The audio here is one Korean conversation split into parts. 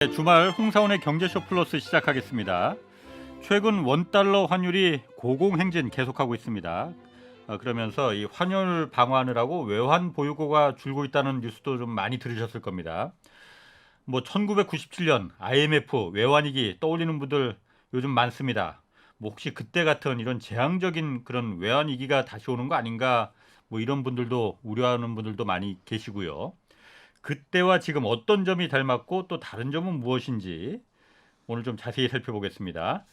네, 주말 홍사원의 경제쇼 플러스 시작하겠습니다. 최근 원달러 환율이 고공행진 계속하고 있습니다. 그러면서 이 환율 방어하느라고 외환 보유고가 줄고 있다는 뉴스도 좀 많이 들으셨을 겁니다. 1997년 IMF 외환위기 떠올리는 분들 요즘 많습니다. 혹시 그때 같은 이런 재앙적인 그런 외환위기가 다시 오는 거 아닌가 이런 분들도 우려하는 분들도 많이 계시고요. 그때와 지금 어떤 점이 닮았고 또 다른 점은 무엇인지 오늘 좀 자세히 살펴보겠습니다.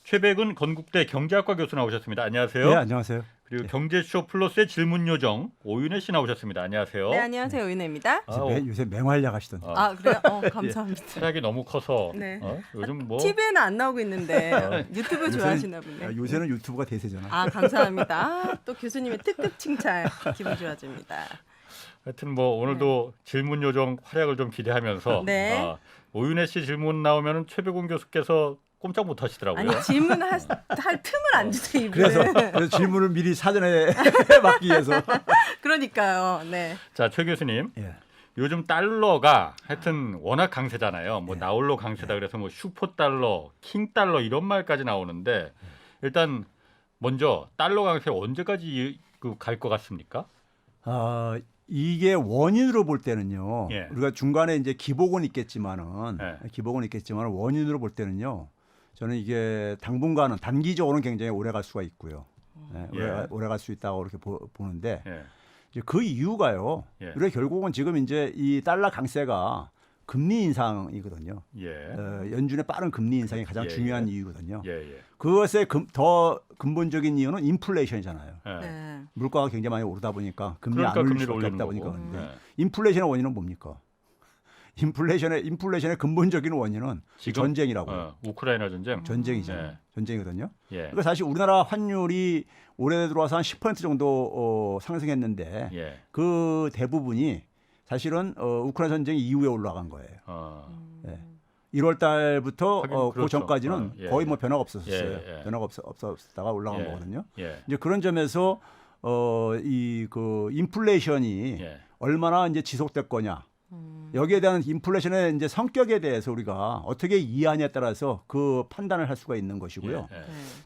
최백은 건국대 경제학과 교수 나오셨습니다. 안녕하세요. 네, 안녕하세요. 그리고 네. 경제쇼 플러스의 질문요정 오윤혜 씨 나오셨습니다. 안녕하세요. 네, 안녕하세요. 오윤혜입니다. 요새 맹활약 하시던데. 그래요? 감사합니다. 체력이 너무 커서 네. 요즘 TV에는 안 나오고 있는데 유튜브 좋아하시나 보네. 요새는 유튜브가 대세잖아. 감사합니다. 또 교수님의 특급 칭찬 기분 좋아집니다. 하여튼 오늘도 질문요정 활약을 좀 기대하면서 네. 오윤혜 씨 질문 나오면은 최백운 교수께서 꼼짝 못 하시더라고요. 아니 질문할 틈을 안 주세요. 이분은. 그래서 질문을 미리 사전에 막기 위해서. 그러니까요. 네. 자, 최 교수님. 예. 요즘 달러가 하여튼 워낙 강세잖아요. 나홀로 강세다 그래서 슈퍼달러, 킹달러 이런 말까지 나오는데 일단 먼저 달러 강세 언제까지 갈 것 같습니까? 이게 원인으로 볼 때는요. 예. 우리가 중간에 이제 기복은 있겠지만은 예. 원인으로 볼 때는요. 저는 이게 당분간은 단기적으로는 굉장히 오래 갈 수가 있고요. 오래 갈 수 있다고 그렇게 보는데 이제 그 이유가요. 우리가 결국은 지금 이제 이 달러 강세가 금리 인상이거든요. 연준의 빠른 금리 인상이 가장 중요한 이유거든요. 그것의 더 근본적인 이유는 인플레이션이잖아요. 네. 물가가 굉장히 많이 오르다 보니까 금리 그러니까 안 올릴 금리를 수밖에 올리는 없다 보니까 거고. 그런데 인플레이션의 원인은 뭡니까? 인플레이션의 근본적인 원인은 전쟁이라고요. 우크라이나 전쟁. 전쟁이잖아요. 전쟁이거든요. 예. 그러니까 사실 우리나라 환율이 올해 들어와서 한 10% 정도 상승했는데 그 대부분이 사실은 우크라이나 전쟁 이후에 올라간 거예요. 1월 달부터 그렇죠. 그 전까지는 거의 변화가 없었어요. 예. 변화가 없었다가 올라간 거거든요. 예. 그런 점에서 이 인플레이션이 얼마나 이제 지속될 거냐. 여기에 대한 인플레이션의 이제 성격에 대해서 우리가 어떻게 이해하냐에 따라서 그 판단을 할 수가 있는 것이고요.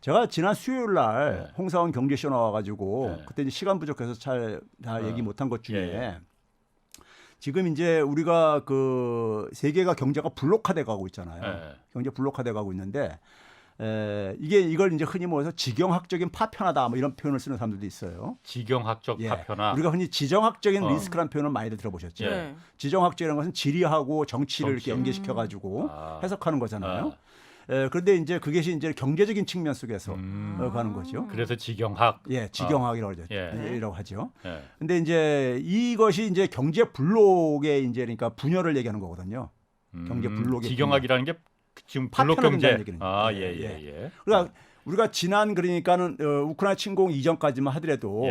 제가 지난 수요일 날 홍사원 경제쇼 나와가지고 그때 이제 시간 부족해서 잘 얘기 못한 것 중에 지금 이제 우리가 그 세계가 경제가 블록화돼 가고 있잖아요. 경제 블록화돼 가고 있는데 이걸 이제 흔히 모여서 지경학적인 파편화다 이런 표현을 쓰는 사람들도 있어요. 지경학적 파편화. 우리가 흔히 지정학적인 리스크라는 표현을 많이들 들어보셨죠. 지정학적이라는 것은 지리하고 정치를 이렇게 연계시켜 가지고 해석하는 거잖아요. 그런데 이제 그것이 이제 경제적인 측면 속에서 가는 거죠. 그래서 지경학. 지경학이라고 하죠. 근데 이제 이것이 이제 경제 블록의 이제 그러니까 분열을 얘기하는 거거든요. 경제 블록의 지경학이라는 게 지금 블록 경제. 그러니까 우리가 지난 그러니까는 우크라이나 침공 이전까지만 하더라도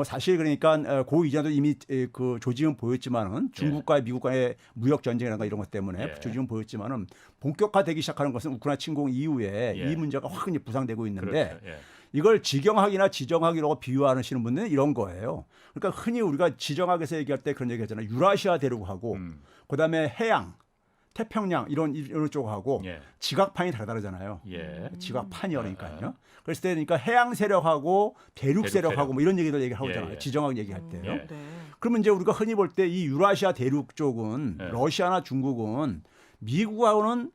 사실 그러니까 그 이전에도 이미 그 조짐은 보였지만은 중국과 미국과의 무역 전쟁이라든가 이런 것 때문에 조짐은 보였지만은 본격화되기 시작하는 것은 우크라이나 침공 이후에 이 문제가 확 이제 부상되고 있는데 이걸 지경학이나 지정학이라고 비유하시는 분들은 이런 거예요. 그러니까 흔히 우리가 지정학에서 얘기할 때 그런 얘기하잖아요. 유라시아 대륙하고 그다음에 해양 태평양 이런 쪽하고 지각판이 다르잖아요. 지각판이요, 그러니까요. 그랬을 때 그러니까 해양 세력하고 대륙 세력하고 이런 얘기들 얘기하잖아요. 지정학 얘기할 때요. 그러면 이제 우리가 흔히 볼 때 이 유라시아 대륙 쪽은 러시아나 중국은 미국하고는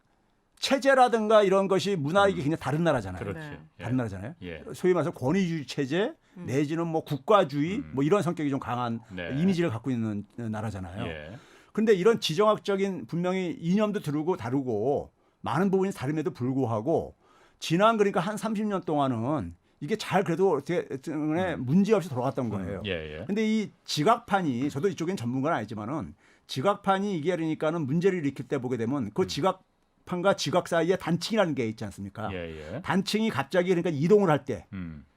체제라든가 이런 것이 문화이기 굉장히 다른 나라잖아요. 다른 나라잖아요. 소위 말해서 권위주의 체제 내지는 국가주의 이런 성격이 좀 강한 이미지를 갖고 있는 나라잖아요. 그런데 이런 지정학적인 분명히 이념도 다르고 많은 부분이 다름에도 불구하고 지난 그러니까 한 30년 동안은 이게 잘 그래도 어떻게 문제 없이 돌아갔던 거예요. 근데 이 지각판이 저도 이쪽엔 전문가는 아니지만은 지각판이 이게 그러니까는 문제를 일으킬 때 보게 되면 그 지각판과 지각 사이에 단층이라는 게 있지 않습니까? 단층이 갑자기 그러니까 이동을 할 때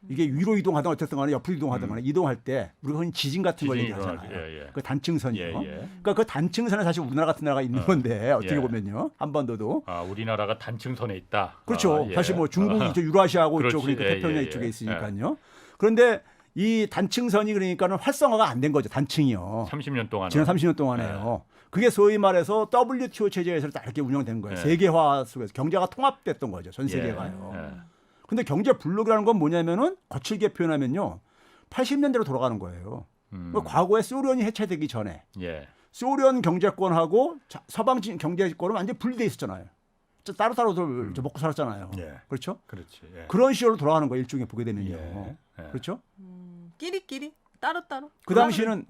이게 위로 이동하든 어쨌든 간에 옆으로 이동하든 간에 이동할 때 우리가 흔히 지진 같은 걸 얘기하잖아요. 그 단층선이요. 그러니까 그 단층선에 사실 우리나라 같은 나라가 있는 건데 어떻게 보면요. 한반도도. 우리나라가 단층선에 있다. 그렇죠. 사실 중국이 이쪽 유라시아하고 이쪽 그러니까 태평양 이쪽에 있으니까요. 그런데 이 단층선이 그러니까는 활성화가 안 된 거죠. 단층이요. 30년 동안. 지난 30년 동안에요. 그게 소위 말해서 WTO 체제에서 딱 이렇게 운영된 거예요. 예. 세계화 속에서 경제가 통합됐던 거죠. 전 세계가요. 예. 근데 경제 블록이라는 건 뭐냐면은 거칠게 표현하면요. 80년대로 돌아가는 거예요. 과거에 소련이 해체되기 전에 예. 소련 경제권하고 서방 경제권은 완전히 분리돼 있었잖아요. 따로따로 먹고 살았잖아요. 예. 그렇죠? 그렇지. 예. 그런 시절로 돌아가는 거예요. 일종의 보게 되면요. 예. 예. 그렇죠? 끼리끼리 따로따로. 그 당시는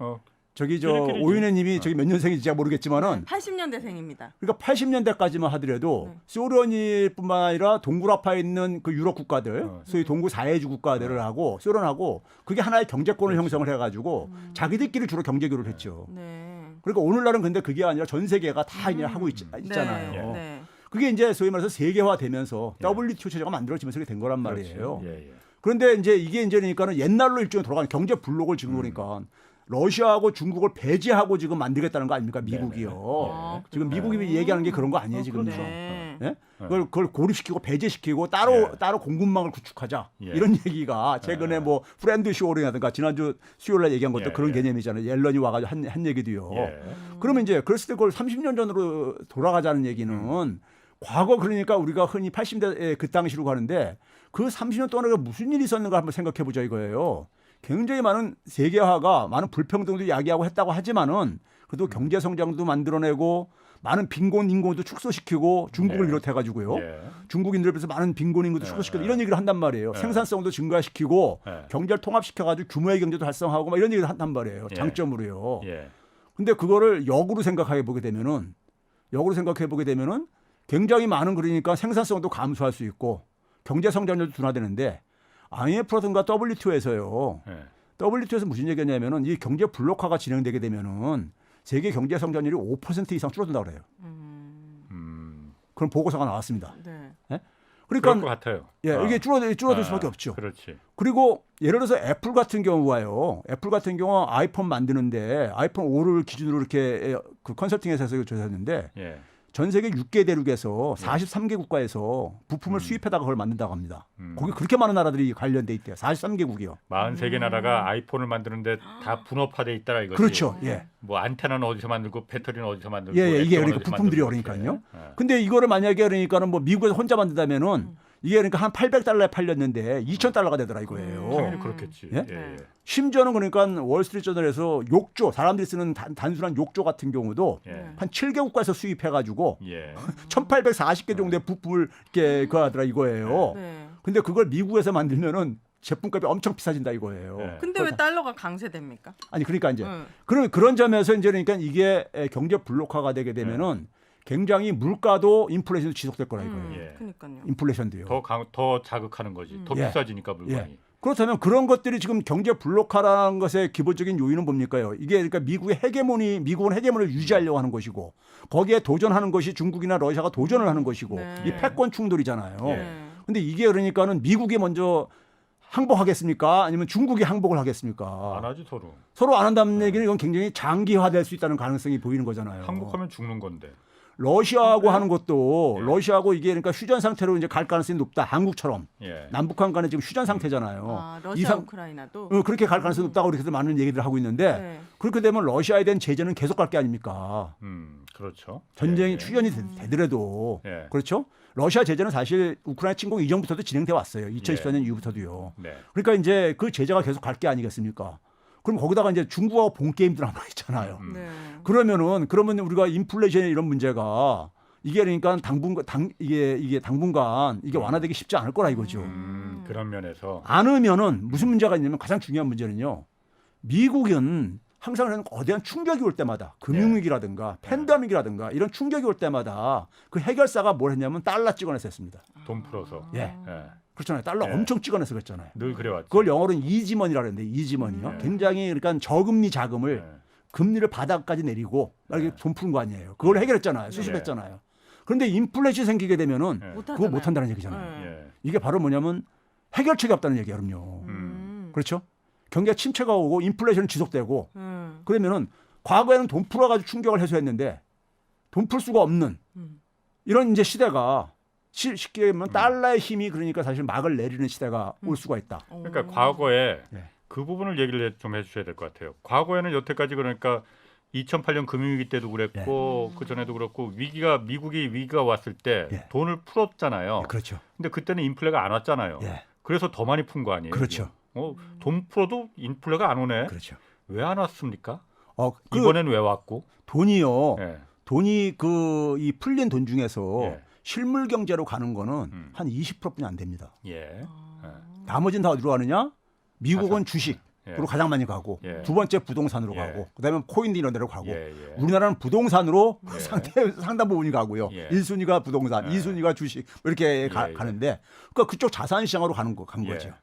저기 끼리끼리지. 오윤혜님이 저기 몇 년생인지 제가 모르겠지만은 80년대생입니다. 그러니까 80년대까지만 하더라도 네. 소련이뿐만 아니라 동구라파에 있는 그 유럽 국가들, 소위 동구 사회주 국가들을 하고 소련하고 그게 하나의 경제권을 형성을 해가지고 자기들끼리 주로 경제 교류를 했죠. 네. 그러니까 오늘날은 근데 그게 아니라 전 세계가 다 이제 하고 있잖아요. 네. 네. 그게 이제 소위 말해서 세계화되면서 예. WTO 체제가 만들어지면서 그렇게 된 거란 말이에요. 그렇지. 예. 예. 그런데 이제 이게 이제 그러니까는 옛날로 일종의 돌아가는 경제 블록을 지금 그러니까 러시아하고 중국을 배제하고 지금 만들겠다는 거 아닙니까? 미국이요. 아, 지금 그래요? 미국이 얘기하는 게 그런 거 아니에요, 지금. 그러네. 예? 그걸 고립시키고 배제시키고 따로 공급망을 구축하자. 예. 이런 얘기가 최근에 뭐 프렌드 쇼링이라든가 지난주 수요일날 얘기한 것도 예, 그런 예. 개념이잖아요. 옐런이 와가지고 한 얘기도요. 예. 그러면 이제 그랬을 때 그걸 30년 전으로 돌아가자는 얘기는 과거 그러니까 우리가 흔히 80대 그 당시로 가는데 그 30년 동안에 무슨 일이 있었는가 한번 생각해 보자 이거예요. 굉장히 많은 세계화가 많은 불평등도 야기하고 했다고 하지만은 그래도 경제 성장도 만들어내고 많은 빈곤 인구도 축소시키고 중국을 네. 비롯해 가지고요. 예. 중국인들에 비해서 많은 빈곤 인구도 축소시키고 이런 얘기를 한단 말이에요. 생산성도 증가시키고 예. 경제를 통합시켜 가지고 규모의 경제도 활성화하고 막 이런 얘기를 한단 말이에요. 예. 장점으로요. 예. 근데 그거를 역으로 생각해 보게 되면은 굉장히 많은 그러니까 생산성도 감소할 수 있고 경제 성장률도 둔화되는데 IMF라든가 WTO에서요. 예. WTO에서 무슨 얘기냐면은 이 경제 블록화가 진행되게 되면은 세계 경제 성장률이 5% 이상 줄어든다고 그래요. 그런 보고서가 나왔습니다. 네. 예? 그럴 것 그러니까 같아요. 예, 이게 줄어들 수밖에 없죠. 그렇지. 그리고 예를 들어서 애플 같은 경우 아이폰 만드는데 아이폰 5를 기준으로 이렇게 그 컨설팅 회사에서 조사했는데 예. 전 세계 6개 대륙에서 43개 국가에서 부품을 수입해다가 그걸 만든다고 합니다. 거기 그렇게 많은 나라들이 관련돼 있대요. 43개국이요. 43개 나라가 아이폰을 만드는데 다 분업화돼 있더라 이거지. 그렇죠. 예. 뭐 안테나는 어디서 만들고 배터리는 어디서 만들고. 예, 이게 액정은 그러니까 어디서 부품들이 만들고 어려니까요. 이렇게. 예. 근데 이거를 만약에 그러니까는 뭐 미국에서 혼자 만든다면은 이게 그러니까 한 800달러에 팔렸는데 2,000달러가 되더라 이거예요. 당연히 그렇겠지. 예? 예. 심지어는 그러니까 월스트리트저널에서 욕조 사람들이 쓰는 단순한 욕조 같은 경우도 예. 한 7개 국가에서 수입해가지고 예. 1,840개 정도의 부품을 이렇게 그하더라 이거예요. 네. 근데 그걸 미국에서 만들면은 제품값이 엄청 비싸진다 이거예요. 네. 근데 왜 달러가 강세됩니까? 아니 그러니까 이제 응. 그런 점에서 이제 그러니까 이게 경제 블록화가 되게 되면은 굉장히 물가도 인플레이션도 지속될 거라 이거예요. 예. 그러니까요. 인플레이션도요. 더 자극하는 거지. 더 예. 비싸지니까 물건이. 예. 그렇다면 그런 것들이 지금 경제 블록화라는 것의 기본적인 요인은 뭡니까요? 이게 그러니까 미국은 헤게모니를 유지하려고 하는 것이고 거기에 도전하는 것이 중국이나 러시아가 도전을 하는 것이고 네. 이 패권 충돌이잖아요. 예. 근데 이게 그러니까는 미국이 먼저 항복하겠습니까? 아니면 중국이 항복을 하겠습니까? 안 하지 서로. 서로 안 한다는 얘기는 이건 굉장히 장기화될 수 있다는 가능성이 보이는 거잖아요. 항복하면 죽는 건데. 러시아하고 하는 것도 예. 러시아하고 이게 그러니까 휴전 상태로 이제 갈 가능성이 높다. 한국처럼 예. 남북한 간에 지금 휴전 상태잖아요. 아, 러시아 우크라이나도 그렇게 갈 가능성이 높다고 이렇게 많은 얘기를 하고 있는데 네. 그렇게 되면 러시아에 대한 제재는 계속 갈 게 아닙니까? 그렇죠. 전쟁이 예. 추전이 되더라도 예. 그렇죠. 러시아 제재는 사실 우크라이나 침공 이전부터도 진행돼 왔어요. 2014년 이후부터도요. 네. 그러니까 이제 그 제재가 계속 갈 게 아니겠습니까? 그럼 거기다가 이제 중국하고 본 게임들 남아 있잖아요. 네. 그러면 우리가 인플레이션 이런 문제가 이게 그러니까 이게 당분간 이게 완화되기 쉽지 않을 거라 이거죠. 그런 면에서 않으면은 무슨 문제가 있냐면 가장 중요한 문제는요. 미국은 항상 그런 거대한 충격이 올 때마다 금융위기라든가 팬데믹이라든가 이런 충격이 올 때마다 그 해결사가 뭘 했냐면 달러 찍어내서 했습니다. 돈 풀어서. 예. 예. 그렇잖아요. 달러 예. 엄청 찍어내서 그랬잖아요. 늘 그래왔죠. 그걸 영어로는 이지머니라 그러는데 이지머니요. 굉장히 그러니까 저금리 자금을 예. 금리를 바닥까지 내리고 이렇게 돈 푸는 거 아니에요. 그걸 해결했잖아요. 수습했잖아요. 그런데 인플레이션이 생기게 되면은 그거 못 한다는 얘기잖아요. 예. 이게 바로 뭐냐면 해결책이 없다는 얘기거든요. 그렇죠? 경기가 침체가 오고 인플레이션이 지속되고 그러면은 과거에는 돈 풀어가지고 충격을 해소했는데 돈 풀 수가 없는 이런 이제 시대가 쉽게 얘기하면 달러의 힘이 그러니까 사실 막을 내리는 시대가 올 수가 있다. 그러니까 과거에 예. 그 부분을 얘기를 좀 해주셔야 될 것 같아요. 과거에는 여태까지 그러니까 2008년 금융위기 때도 그랬고 그 전에도 그렇고 미국이 위기가 왔을 때 예. 돈을 풀었잖아요. 예, 그렇죠. 근데 그때는 인플레가 안 왔잖아요. 예. 그래서 더 많이 푼 거 아니에요? 그렇죠. 돈 풀어도 인플레가 안 오네. 그렇죠. 왜 안 왔습니까? 그 이번엔 왜 왔고? 돈이요. 예. 돈이 이 풀린 돈 중에서 예. 실물 경제로 가는 거는 한 20%뿐이 안 됩니다. 예. 나머지는 다 어디로 가느냐? 미국은 자산. 주식. 예. 그리고 가장 많이 가고 예. 두 번째 부동산으로 예. 가고 그다음에 코인 이런 데로 가고 예, 예. 우리나라는 부동산으로 예. 상당 부분이 가고요. 예. 1순위가 부동산, 예. 2순위가 주식 뭐 이렇게 예. 가는데 그러니까 그쪽 자산 시장으로 간 예. 거죠.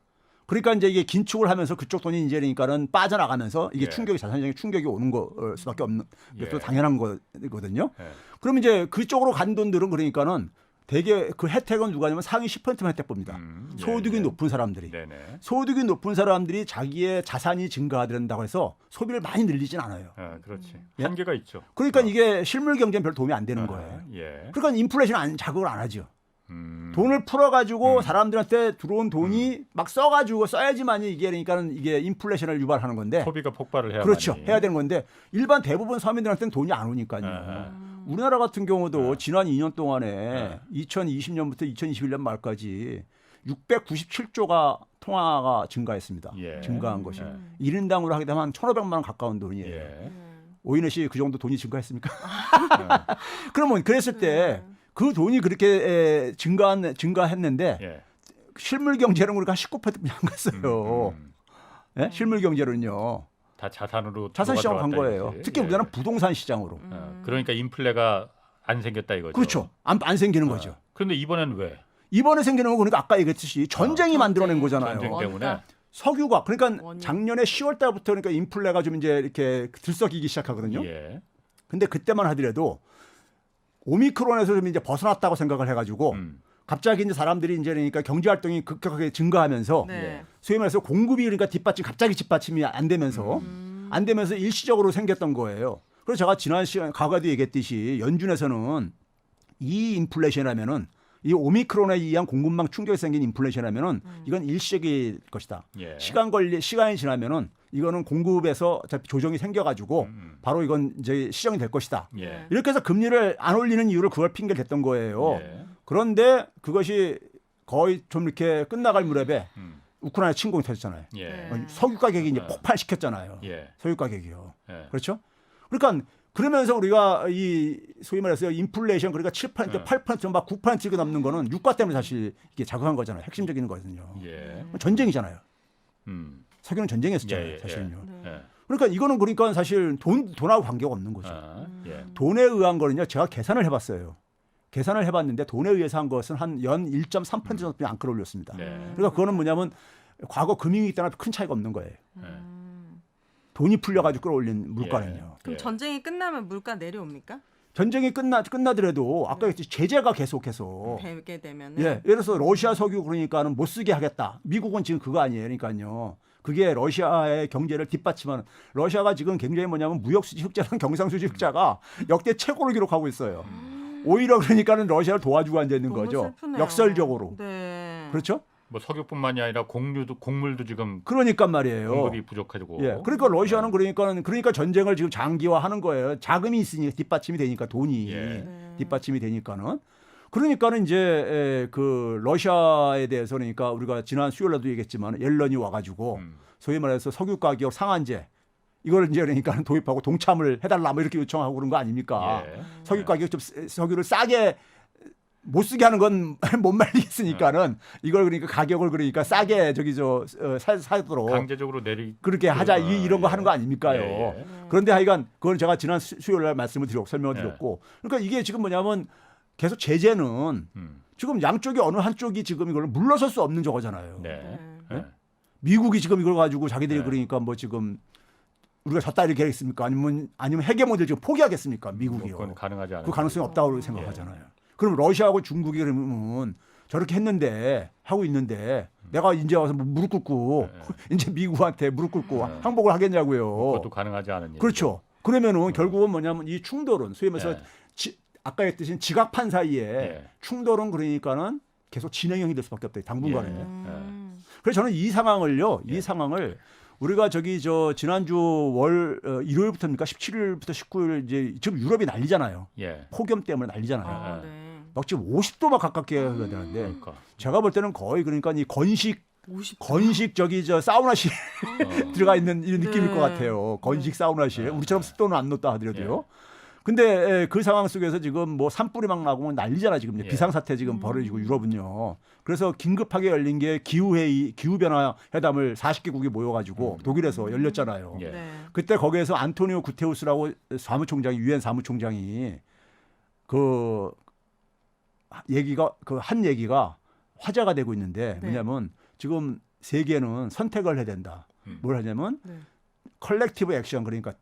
그러니까 이제 이게 긴축을 하면서 그쪽 돈이 이제 그러니까는 빠져나가면서 이게 예. 충격이 자산 시장에 충격이 오는 거 수밖에 없는 예. 또 당연한 거거든요. 예. 그럼 이제 그쪽으로 간 돈들은 그러니까는 대개 그 혜택은 누가 하냐면 상위 10%만 혜택 봅니다. 예. 소득이 예. 높은 사람들이. 네네. 소득이 높은 사람들이 자기의 자산이 증가된다고 해서 소비를 많이 늘리진 않아요. 그렇지. 예? 한계가 있죠. 그러니까 이게 실물 경제는 별 도움이 안 되는 거예요. 예. 그러니까 인플레이션 자극을 안 하죠. 음. 돈을 풀어가지고 사람들한테 들어온 돈이 막 써가지고 써야지만 이게 그러니까는 이게 인플레이션을 유발하는 건데. 소비가 폭발을 해야 그렇죠. 해야 되는 건데 일반 대부분 서민들한테는 돈이 안 오니까요. 우리나라 같은 경우도 지난 2년 동안에 2020년부터 2021년 말까지 697조가 통화가 증가했습니다. 예. 증가한 것이. 1인당으로 하게 되면 한 1,500만 원 가까운 돈이에요. 예. 오인혜 씨 그 정도 돈이 증가했습니까? 그러면 그랬을 때 그 돈이 그렇게 증가했는데 예. 실물 경제는 우리가 19%뿐이 안 갔어요. 예? 실물 경제는요. 다 자산으로 자산 시장으로 간 들어갔다 거예요. 이거지. 특히 예. 우리나라는 부동산 시장으로. 그러니까 인플레가 안 생겼다 이거죠. 그렇죠. 안 생기는 거죠. 그런데 이번엔 왜? 이번에 생기는 건 그러니까 아까 얘기했듯이 전쟁이 만들어낸 거잖아요. 전쟁 때문에. 석유가 그러니까 원유. 작년에 10월 달부터 그러니까 인플레가 좀 이제 이렇게 들썩이기 시작하거든요. 예. 근데 그때만 하더라도 오미크론에서 좀 이제 벗어났다고 생각을 해가지고 갑자기 이제 사람들이 이제 그러니까 경제 활동이 급격하게 증가하면서 네. 소위 말해서 공급이 그러니까 갑자기 뒷받침이 안 되면서 일시적으로 생겼던 거예요. 그래서 제가 지난 시간 과거에도 얘기했듯이 연준에서는 이 인플레이션이라면은 이 오미크론에 의한 공급망 충격이 생긴 인플레이션이라면은 이건 일시적일 것이다. 예. 시간이 지나면은 이거는 공급에서 어차피 조정이 생겨가지고 바로 이건 이제 시정이 될 것이다. 예. 이렇게 해서 금리를 안 올리는 이유를 그걸 핑계를 댔던 거예요. 예. 그런데 그것이 거의 좀 이렇게 끝나갈 무렵에 우크라이나 침공이 터졌잖아요. 예. 석유 가격이 이제 예. 폭발시켰잖아요. 예. 석유 가격이요. 예. 그렇죠? 그러니까 그러면서 우리가 이 소위 말해서 인플레이션 그러니까 7%, 8%, 막 9%가 넘는 거는 유가 때문에 사실 이게 작용한 거잖아요. 핵심적인 거거든요. 예. 전쟁이잖아요. 음. 석유는 전쟁했었잖아요. 예, 예, 사실은요. 예. 그러니까 이거는 그러니까 사실 돈하고 관계가 없는 거죠. 아, 예. 돈에 의한 거는요. 제가 계산을 해봤어요. 계산을 해봤는데 돈에 의해서 한 것은 한 연 1.3% 정도 안 끌어올렸습니다. 네. 그러니까 그거는 뭐냐면 과거 금융위기 때랑 큰 차이가 없는 거예요. 예. 돈이 풀려가지고 끌어올린 물가는요. 그럼 예. 전쟁이 끝나면 물가 내려옵니까? 전쟁이 끝나더라도 아까 했듯이 제재가 계속해서 되게 되면은. 예, 예를 들어서 러시아 석유 그러니까는 못 쓰게 하겠다. 미국은 지금 그거 아니에요. 그러니까요. 그게 러시아의 경제를 뒷받침하는 러시아가 지금 굉장히 뭐냐면 무역수지 흑자랑 경상수지 흑자가 역대 최고를 기록하고 있어요. 오히려 그러니까는 러시아를 도와주고 앉아 있는 너무 거죠. 슬프네요. 역설적으로. 네. 그렇죠? 뭐 석유뿐만이 아니라 곡물도 지금 그러니까 말이에요. 공급이 부족하고. 예. 그러니까 러시아는 그러니까 전쟁을 지금 장기화하는 거예요. 자금이 있으니까 뒷받침이 되니까 돈이 예. 뒷받침이 되니까는. 그러니까는 이제 그 러시아에 대해서 그러니까 우리가 지난 수요일에도 얘기했지만 옐런이 와가지고 소위 말해서 석유 가격 상한제 이걸 이제 그러니까 도입하고 동참을 해달라 뭐 이렇게 요청하고 그런 거 아닙니까? 예. 석유 가격 좀 석유를 싸게 못 쓰게 하는 건 못 말리겠으니까는 이걸 그러니까 가격을 그러니까 싸게 사도록 강제적으로 그렇게 하자 이런 거 예. 하는 거 아닙니까요? 예, 예. 그런데 하여간 그건 제가 지난 수요일 날 설명을 드렸고 그러니까 이게 지금 뭐냐면 계속 제재는 지금 양쪽이 어느 한쪽이 지금 이걸 물러설 수 없는 저거잖아요. 네. 예? 네. 미국이 지금 이걸 가지고 자기들이 네. 그러니까 뭐 지금 우리가 졌다 이렇게 하겠습니까? 아니면 헤게모니를 지금 포기하겠습니까? 미국이요. 그건 가능하지 않아요. 그 가능성이 없다고 생각하잖아요. 그럼 러시아하고 중국이 그러면 저렇게 했는데 하고 있는데 내가 이제 와서 무릎 꿇고 이제 미국한테 무릎 꿇고 항복을 하겠냐고요. 그것도 가능하지 않은 일이죠. 그렇죠. 그러면은 결국은 뭐냐면 이 충돌은 소위 말해서 아까 했듯이 지각판 사이에 예. 충돌은 그러니까는 계속 진행형이 될 수밖에 없다. 당분간에. 예. 그래서 저는 이 상황을요. 이 상황을 우리가 지난주 일요일부터입니까? 17일부터 19일 이제 지금 유럽이 난리잖아요. 예. 폭염 때문에 난리잖아요. 아, 네. 막 지금 50도 막 가깝게 해야 되는데 그러니까. 제가 볼 때는 거의 그러니까 이 50. 사우나실 들어가 있는 이런 느낌일 네. 것 같아요. 건식 사우나실. 우리처럼 습도는 안 넣었다 하더라도요. 예. 근데 그 상황 속에서 지금 뭐 산불이 막 나고 난리잖아 지금 예. 비상사태 지금 벌어지고 유럽은요. 그래서 긴급하게 열린 게 기후변화 회담을 40개국이 모여가지고 독일에서 열렸잖아요. 예. 네. 그때 거기에서 안토니오 구테우스라고 유엔 사무총장이 그 얘기가 화제가 되고 있는데 네. 뭐냐면 지금 세계는 선택을 해야 된다. 뭘 하냐면 네. 컬렉티브 액션 그러니까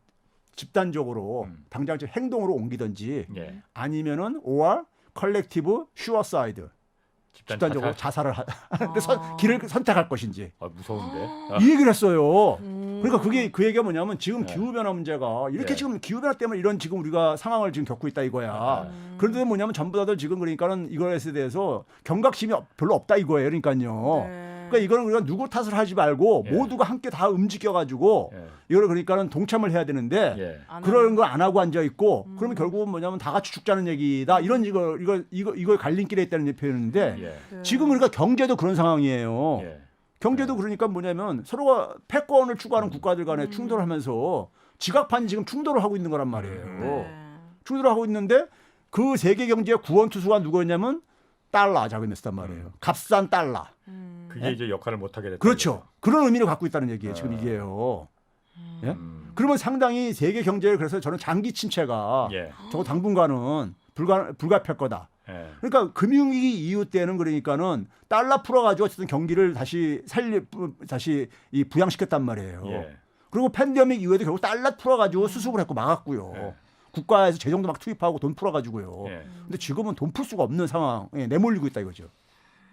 집단적으로 당장 행동으로 옮기든지 예. 아니면은 or 컬렉티브 슈어사이드 집단적으로 자살을 길을 선택할 것인지 아, 무서운데. 이 얘기를 했어요. 그러니까 그게 그 얘기가 뭐냐면 지금 네. 기후변화 문제가 이렇게 네. 지금 기후변화 때문에 이런 지금 우리가 상황을 지금 겪고 있다 이거야. 그런데 뭐냐면 전부 다들 지금 그러니까는 이거에 대해서 경각심이 별로 없다 이거예요. 그러니까요. 네. 그러니까 이거는 우리가 누구 탓을 하지 말고 예. 모두가 함께 다 움직여가지고 예. 이걸 그러니까는 동참을 해야 되는데 예. 그런 걸 안 하고 앉아 있고 그러면 결국은 뭐냐면 다 같이 죽자는 얘기다. 이런 이거 갈림길에 있다는 표현인데 예. 네. 지금 그러니까 경제도 그런 상황이에요. 예. 경제도 그러니까 뭐냐면 서로가 패권을 추구하는 국가들 간에 충돌하면서 지각판이 지금 충돌을 하고 있는 거란 말이에요. 네. 충돌을 하고 있는데 그 세계 경제의 구원투수가 누구였냐면 달러 자금이었단 말이에요. 값싼 달러. 그게 이제 역할을 못 하게 됐다. 그렇죠. 그런 의미를 갖고 있다는 얘기예요. 지금 이게요. 예? 그러면 상당히 세계 경제를 그래서 저는 장기 침체가 예. 저거 당분간은 불가피할 거다. 예. 그러니까 금융위기 이후 때는 그러니까는 달러 풀어가지고 어쨌든 경기를 다시 이 부양시켰단 말이에요. 예. 그리고 팬데믹 이후에도 결국 달러 풀어가지고 수습을 했고 막았고요. 예. 국가에서 재정도 막 투입하고 돈 풀어가지고요. 예. 근데 지금은 돈 풀 수가 없는 상황에 내몰리고 있다 이거죠.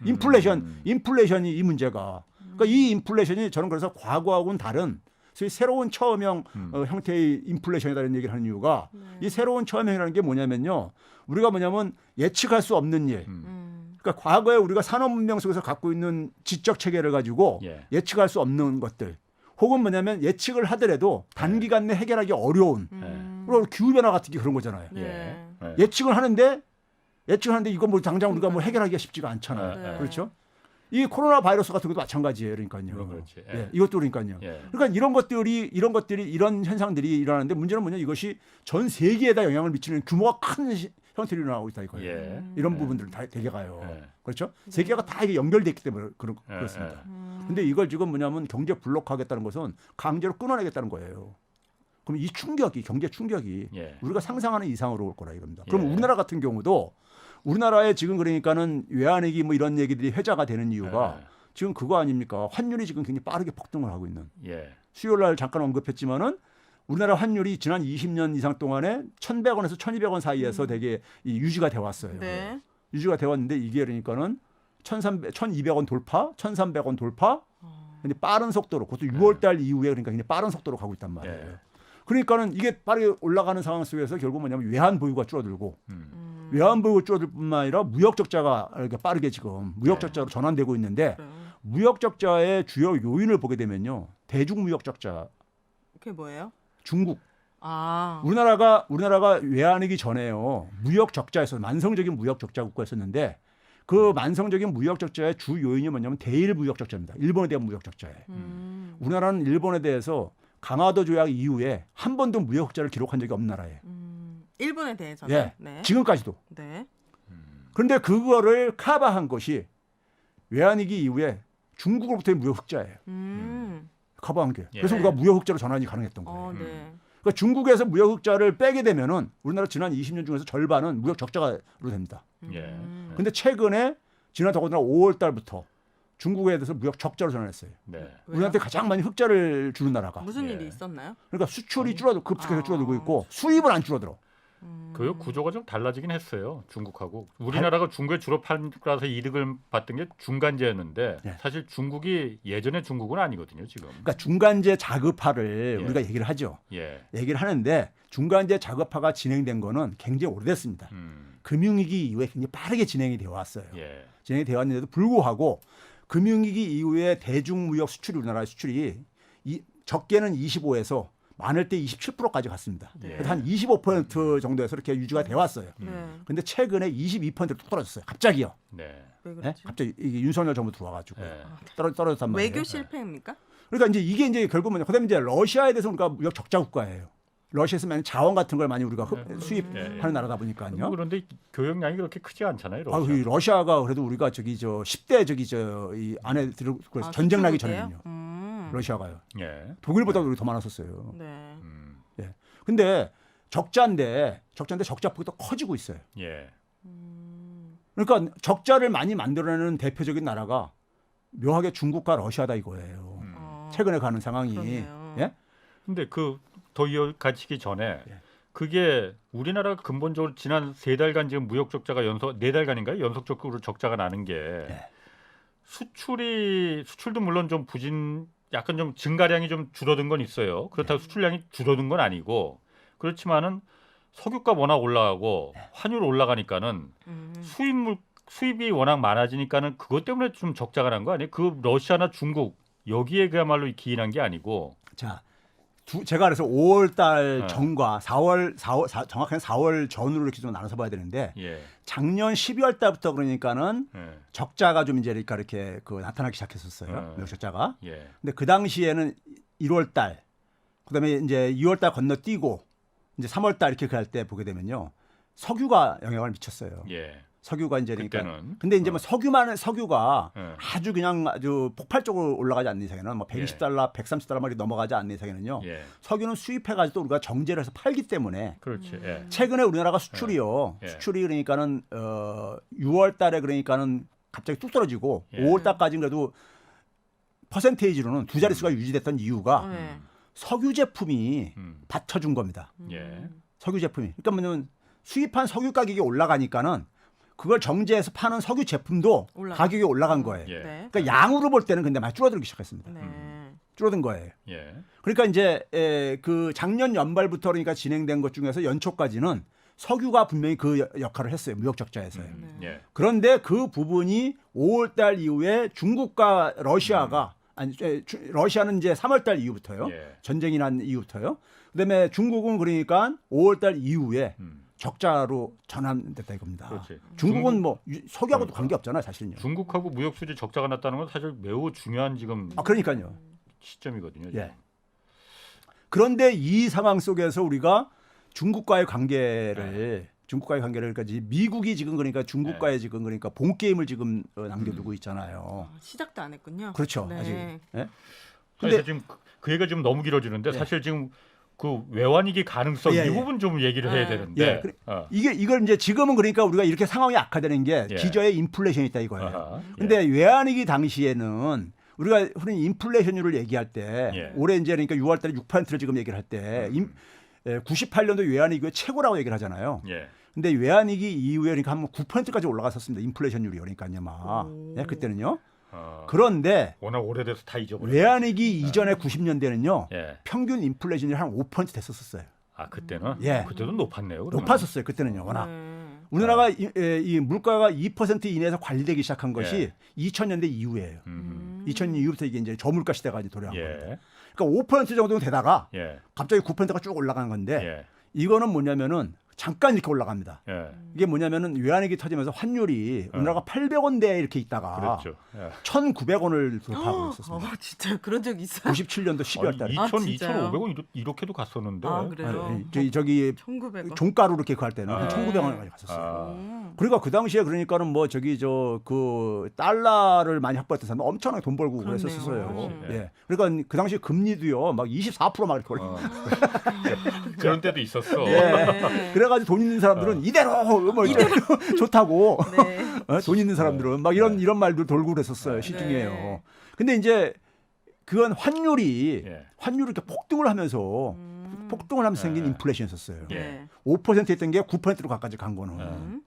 인플레이션이 이 문제가. 그러니까 이 인플레이션이 저는 그래서 과거하고는 다른 소위 새로운 처음형 형태의 인플레이션이라는 얘기를 하는 이유가 이 새로운 처음형이라는 게 뭐냐면요. 우리가 뭐냐면 예측할 수 없는 일. 그러니까 과거에 우리가 산업 문명 속에서 갖고 있는 지적 체계를 가지고 예. 예측할 수 없는 것들. 혹은 뭐냐면 예측을 하더라도 단기간 내 해결하기 어려운. 그리고 기후변화 같은 게 그런 거잖아요. 네. 예. 예측을 하는데 이거 뭐 당장 우리가 뭐 해결하기가 쉽지가 않잖아요. 네. 그렇죠? 이 코로나 바이러스 같은 것도 마찬가지예요. 그러니까요. 물론 그렇지. 예. 예, 이것도 그러니까요. 예. 그러니까 이런 현상들이 일어나는데 문제는 뭐냐 이것이 전 세계에다 영향을 미치는 규모가 큰 형태로 일어나고 있다 이거예요. 예. 이런 부분들 다 되게 가요. 예. 그렇죠? 세계가 다 이게 연결돼 있기 때문에 그렇습니다. 근데 이걸 지금 뭐냐면 경제 블록하겠다는 것은 강제로 끊어내겠다는 거예요. 그럼 이 경제 충격이 예. 우리가 상상하는 이상으로 올 거라 이겁니다. 그럼 예. 우리나라 같은 경우도 우리나라에 지금 그러니까는 외환위기 뭐 이런 얘기들이 회자가 되는 이유가 예. 지금 그거 아닙니까? 환율이 지금 굉장히 빠르게 폭등을 하고 있는. 예. 수요일 날 잠깐 언급했지만은 우리나라 환율이 지난 20년 이상 동안에 1,100원에서 1,200원 사이에서 되게 유지가 돼 왔어요. 네. 유지가 돼 왔는데 이게 그러니까는 1,200원 돌파, 1,300원 돌파. 근데 빠른 속도로 그것도 6월 달 이후에 그러니까 굉장히 빠른 속도로 가고 있단 말이에요. 예. 그러니까는 이게 빠르게 올라가는 상황 속에서 결국 뭐냐면 외환 보유가 줄어들고 외환 보유가 줄어들 뿐만 아니라 무역 적자가 이렇게 빠르게 지금 무역 적자로 전환되고 있는데 그래요. 무역 적자의 주요 요인을 보게 되면요. 대중 무역 적자 그게 뭐예요? 중국 아. 우리나라가 외환위기 전에요. 무역 적자에서 만성적인 무역 적자 국가였었는데 그 만성적인 무역 적자의 주 요인이 뭐냐면 대일 무역 적자입니다. 일본에 대한 무역 적자예요. 우리나라는 일본에 대해서 강화도 조약 이후에 한 번도 무역 흑자를 기록한 적이 없는 나라예요. 일본에 대해서는 예, 네. 지금까지도. 네. 그런데 그거를 커버한 것이 외환위기 이후에 중국으로부터의 무역 흑자예요. 커버한 게. 그래서 예. 우리가 무역 흑자로 전환이 가능했던 거예요. 네. 그러니까 중국에서 무역 흑자를 빼게 되면은 우리나라 지난 20년 중에서 절반은 무역 적자로 됩니다. 예. 근데 최근에 지난 더군다나 5월 달부터 중국에 대해서 무역 적자로 전환했어요. 네. 우리한테 가장 많이 흑자를 주는 나라가. 무슨 예. 일이 있었나요? 그러니까 수출이 급속하게 아. 줄어들고 있고 수입은 안 줄어들어. 그 구조가 좀 달라지긴 했어요. 중국하고 우리나라가 중국에 주로 팔아서 이득을 받던 게 중간재였는데 예. 사실 중국이 예전의 중국은 아니거든요. 지금. 그러니까 중간재 자급화를 예. 우리가 얘기를 하죠. 예. 얘기를 하는데 중간재 자급화가 진행된 거는 굉장히 오래됐습니다. 금융위기 이후에 굉장히 빠르게 진행이 되어 왔어요. 예. 진행이 되어 왔는데도 불구하고 금융위기 이후에 대중무역 수출이 우리나라의 수출이 적게는 25에서 많을 때 27%까지 갔습니다. 예. 그래서 한 25% 정도에서 이렇게 유지가 돼 왔어요. 네. 근데 최근에 22%로 뚝 떨어졌어요. 갑자기요. 네. 왜 네? 그렇죠? 갑자기 이게 윤석열 정부 들어와가지고 네. 떨어졌단 말이에요. 외교 실패입니까? 그러니까 이제 이게 이제 결국은 그다음에 이제 러시아에 대해서 우리가 무역 적자 국가예요. 러시아에서 많이 자원 같은 걸 많이 우리가 수입하는 나라다 보니까요. 그런데 교역량이 그렇게 크지 않잖아요. 아, 이 러시아가 그래도 우리가 저기 저 10대 저기 저 이 안에 들어 아, 전쟁 나기 수출국이에요? 전에는요. 러시아가요. 예. 독일보다 우리 더 많았었어요. 네. 예. 근데 적자인데 적자폭이 또 커지고 있어요. 예. 그러니까 적자를 많이 만들어내는 대표적인 나라가 묘하게 중국과 러시아다 이거예요. 최근에 가는 상황이. 그렇네요. 예? 근데 그 더 이어가시기 전에 예. 그게 우리나라가 근본적으로 지난 3달간 지금 무역 적자가 4달간인가요? 연속적으로 적자가 나는 게 예. 수출도 물론 좀 약간 좀 증가량이 좀 줄어든 건 있어요. 그렇다고 수출량이 줄어든 건 아니고 그렇지만은 석유값 워낙 올라가고 환율 올라가니까는 수입이 워낙 많아지니까는 그것 때문에 좀 적자가 난 거 아니에요? 그 러시아나 중국 여기에 그야말로 기인한 게 아니고. 자, 제가 그래서 5월 달 네. 전과 정확하게 4월 전으로 이렇게 좀 나눠서 봐야 되는데 예. 작년 12월 달부터 그러니까는 예. 적자가 좀 이제 이렇게 그 나타나기 시작했었어요. 무역 적자가. 예. 근데 그 당시에는 1월 달, 그다음에 이제 2월 달 건너뛰고 이제 3월 달 이렇게 갈 때 보게 되면요. 석유가 영향을 미쳤어요. 예. 석유가 이제 그러니까 그때는 근데 이제 뭐 석유가 예. 아주 그냥 아주 폭발적으로 올라가지 않는 이상에는 뭐 120달러, 130달러 말이 넘어가지 않는 이상에는요. 예. 석유는 수입해가지고 우리가 정제를 해서 팔기 때문에 그렇지. 예. 최근에 우리나라가 수출이요. 예. 수출이 그러니까는 6월 달에 그러니까는 갑자기 뚝 떨어지고 예. 5월 달까지는 그래도 퍼센테이지로는 두 자릿수가 유지됐던 이유가 네. 석유 제품이 받쳐준 겁니다. 예. 석유 제품이. 그러니까 뭐냐면 수입한 석유 가격이 올라가니까는 그걸 정제해서 파는 석유 제품도 가격이 올라간 거예요. 예. 네. 그러니까 양으로 볼 때는 근데 많이 줄어들기 시작했습니다. 네. 줄어든 거예요. 예. 그러니까 이제 그 작년 연말부터 그러니까 진행된 것 중에서 연초까지는 석유가 분명히 그 역할을 했어요. 무역 적자에서요. 예. 그런데 그 부분이 5월 달 이후에 중국과 러시아가 러시아는 이제 3월 달 이후부터요. 예. 전쟁이 난 이후부터요. 그다음에 중국은 그러니까 5월 달 이후에 적자로 전환됐다 이겁니다. 그렇지. 중국은 뭐 석유하고도 그러니까. 관계 없잖아요, 사실은요. 중국하고 무역 수지 적자가 났다는 건 사실 매우 중요한 지금 그러니까요. 시점이거든요. 예. 그런데 이 상황 속에서 우리가 중국과의 관계를 그러니까 미국이 지금 그러니까 중국과의 지금 그러니까 본 게임을 지금 남겨두고 있잖아요. 시작도 안 했군요. 그렇죠. 네. 아직. 예? 근데 근데 지금 그 얘기가 좀 너무 길어지는데 예. 사실 지금 그 외환위기 가능성 예, 이 예. 부분 좀 얘기를 해야 되는데. 예. 이걸 이제 지금은 그러니까 우리가 이렇게 상황이 악화되는 게 예. 기저에 인플레이션이 있다 이거예요. 아하, 근데 외환위기 당시에는 우리가 흔히 인플레이션율을 얘기할 때 예. 올해 이제 그러니까 6월 달에 6%를 지금 얘기를 할 때 98년도 외환위기의 최고라고 얘기를 하잖아요. 예. 근데 외환위기 이후에 그러니까 한 9%까지 올라갔었습니다. 인플레이션율이 그러니까요, 막. 예, 그때는요. 그런데 워낙 오래돼서 다 잊어버렸어요. 외환위기 이전에 90년대는요. 예. 평균 인플레이션이 한 5% 됐었어요. 아 그때는 예. 그때도 높았네요. 그러면. 높았었어요. 그때는요. 워낙. 네. 우리나라가 이 물가가 2% 이내에서 관리되기 시작한 것이 2000년대 이후예요. 2000년 이후부터 이게 이제 저물가 시대가 이제 돌아온 겁니다. 예. 그러니까 5% 정도 되다가 예. 갑자기 9%가 쭉 올라간 건데 예. 이거는 뭐냐면은 잠깐 이렇게 올라갑니다. 예. 이게 뭐냐면은 외환위기 터지면서 환율이 우리나라가 800원대에 이렇게 있다가 그렇죠. 예. 1,900원을 돌파하고 있었습니다. 진짜 그런 적 있어요? 97년도 12월 달에. 2,500원 이렇게도 갔었는데. 아, 그래요? 저기 1,900원. 종가로 이렇게 갈 때는 아. 1,900원까지 갔었어요. 아. 그러니까 그 당시에 그러니까는 뭐 저기 그 달러를 많이 확보했던 사람 엄청나게 돈 벌고 그렇네요. 그랬었어요. 네. 예. 그러니까 그 당시에 금리도요 막 24%막 이렇게 올라. 그런 때도 있었어. 예. 네. 그래가지고 돈 있는 사람들은 이대로 뭐 이대로 좋다고. 네. 돈 있는 사람들은 막 이런 말도 돌고 그랬었어요. 시중에요. 네. 근데 이제 그건 환율이 예. 이렇게 폭등을 하면서 생긴 네. 인플레이션이었어요. 예. 네. 5% 했던 게 9%로 가까지 간 거는.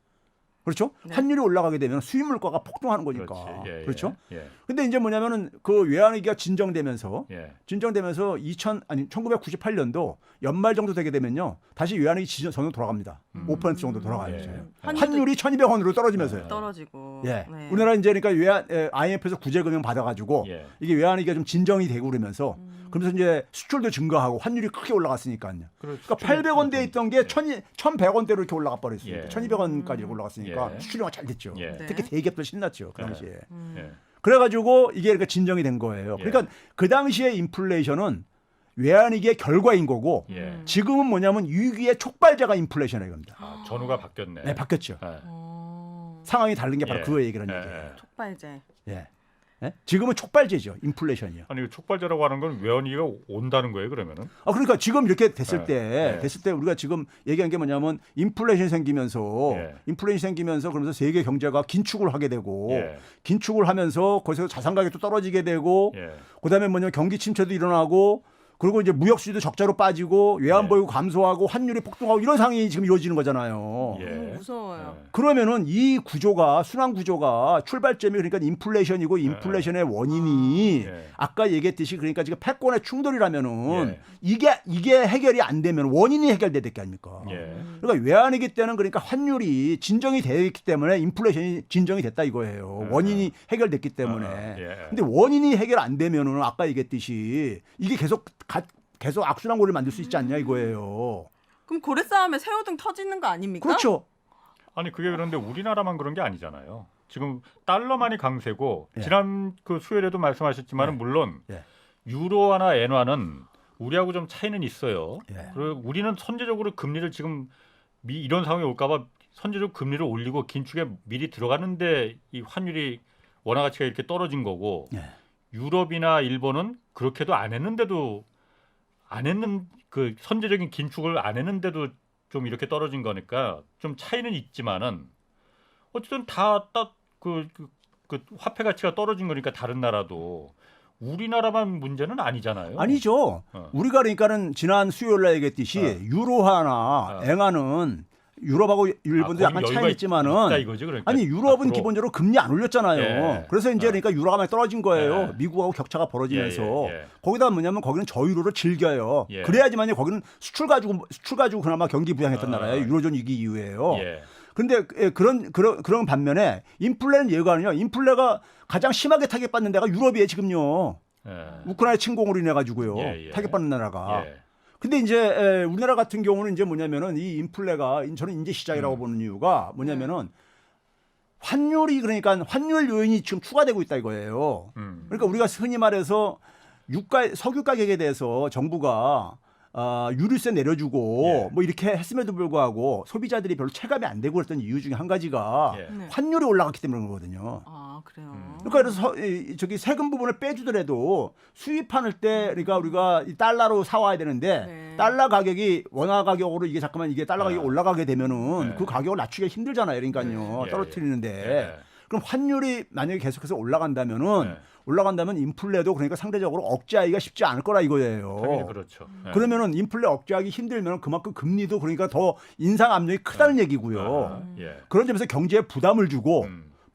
그렇죠? 네. 환율이 올라가게 되면 수입 물가가 폭등하는 거니까. 그렇지. 예, 그렇죠? 예. 근데 이제 뭐냐면은 그 외환위기가 진정되면서 예. 1998년도 연말 정도 되게 되면요. 다시 외환위기 전으로 돌아갑니다. 5% 정도 돌아가요. 예. 환율이 1,200원으로 떨어지면서요. 떨어지고. 예. 네. 우리나라 이제 그러니까 IMF에서 구제금융 받아가지고 예. 이게 외환위기가 좀 진정이 되고 그러면서 그러면서 이제 수출도 증가하고 환율이 크게 올라갔으니까요. 그렇죠. 그러니까 800원대에 있던 게 1,100원대로 이렇게 올라가 버렸어요. 예. 1,200원까지 올라갔으니까 예. 수출量잘 됐죠. 예. 네. 특히 대기업들 신났죠. 그 예. 당시에. 예. 그래가지고 이게 그러니까 진정이 된 거예요. 예. 그러니까 그 당시에 인플레이션은 외환위기의 결과인 거고 예. 지금은 뭐냐면 위기의 촉발자가 인플레이션이에요. 겁니다. 아, 전후가 바뀌었네. 네, 바뀌었죠. 예. 상황이 다른 게 바로 예. 그 얘기라는 예. 얘기예요. 촉발제. 예. 예? 지금은 촉발제죠. 인플레이션이요. 아니 그 촉발제라고 하는 건 외환위기가 온다는 거예요, 그러면은? 아 그러니까 지금 이렇게 됐을 예. 때 우리가 지금 얘기한 게 뭐냐면 인플레이션이 생기면서 예. 그러면서 세계 경제가 긴축을 하게 되고 예. 긴축을 하면서 거기서 자산 가격도 떨어지게 되고 예. 그다음에 뭐냐면 경기 침체도 일어나고 그리고 이제 무역 수지도 적자로 빠지고 외환 예. 보유고 감소하고 환율이 폭등하고 이런 상황이 지금 이루어지는 거잖아요. 예. 너무 무서워요. 그러면은 이 구조가 순환 구조가 출발점이 그러니까 인플레이션이고 인플레이션의 원인이 예. 아까 얘기했듯이 그러니까 지금 패권의 충돌이라면은 예. 이게 해결이 안 되면 원인이 해결돼야 될 게 아닙니까? 예. 그러니까 외환위기 때는 그러니까 환율이 진정이 되었기 때문에 인플레이션이 진정이 됐다 이거예요. 원인이 해결됐기 때문에. 예. 근데 원인이 해결 안 되면은 아까 얘기했듯이 이게 계속 악순환 고리를 만들 수 있지 않냐 이거예요. 그럼 고래 싸움에 새우등 터지는 거 아닙니까? 그렇죠. 아니 그게 그런데 우리나라만 그런 게 아니잖아요. 지금 달러만이 강세고 예. 지난 그 수요일에도 말씀하셨지만은 예. 물론 예. 유로화나 엔화는 우리하고 좀 차이는 있어요. 예. 그리고 우리는 선제적으로 금리를 지금 이런 상황이 올까봐 선제적 금리를 올리고 긴축에 미리 들어가는데 이 환율이 원화 가치가 이렇게 떨어진 거고 예. 유럽이나 일본은 그렇게도 그 선제적인 긴축을 안 했는데도 좀 이렇게 떨어진 거니까 좀 차이는 있지만은 어쨌든 그 화폐 가치가 떨어진 거니까 다른 나라도 우리나라만 문제는 아니잖아요. 아니죠. 우리가 그러니까는 지난 수요일 날 얘기했듯이 유로화나 엔화는 유럽하고 일본도 약간 차이는 있지만은 이거지, 그러니까. 아니 유럽은 앞으로. 기본적으로 금리 안 올렸잖아요. 예. 그래서 이제 그러니까 유로가 많이 떨어진 거예요. 예. 미국하고 격차가 벌어지면서 예. 거기다 뭐냐면 거기는 저유로를 즐겨요. 예. 그래야지만요 거기는 수출 가지고 그나마 경기 부양했던 나라예요. 유로존 위기 이후에요. 예. 근데 그런 반면에 인플레는 예가는요. 인플레가 가장 심하게 타격받는 데가 유럽이에요 지금요. 예. 우크라이나 침공으로 인해 가지고요. 예. 타격받는 나라가. 예. 근데 이제 우리나라 같은 경우는 이제 뭐냐면은 이 인플레가 저는 이제 시작이라고 보는 이유가 뭐냐면은 환율이 그러니까 환율 요인이 지금 추가되고 있다 이거예요. 그러니까 우리가 흔히 말해서 석유 가격에 대해서 정부가 유류세 내려주고 예. 뭐 이렇게 했음에도 불구하고 소비자들이 별로 체감이 안 되고 그랬던 이유 중에 한 가지가 예. 네. 환율이 올라갔기 때문에 그런 거거든요. 아 그래요. 그러니까 그래서 저기 세금 부분을 빼주더라도 수입할 때 그러니까 우리가 이 달러로 사와야 되는데 네. 달러 가격이 원화 가격으로 이게 달러 가격이 올라가게 되면은 네. 그 가격을 낮추기가 힘들잖아요. 그러니까요. 예. 떨어뜨리는데 예. 그럼 환율이 만약에 계속해서 올라간다면은 인플레도 그러니까 상대적으로 억제하기가 쉽지 않을 거라 이거예요. 당연히 그렇죠. 예. 그러면은 인플레 억제하기 힘들면 그만큼 금리도 그러니까 더 인상 압력이 크다는 얘기고요. 예. 그런 점에서 경제에 부담을 주고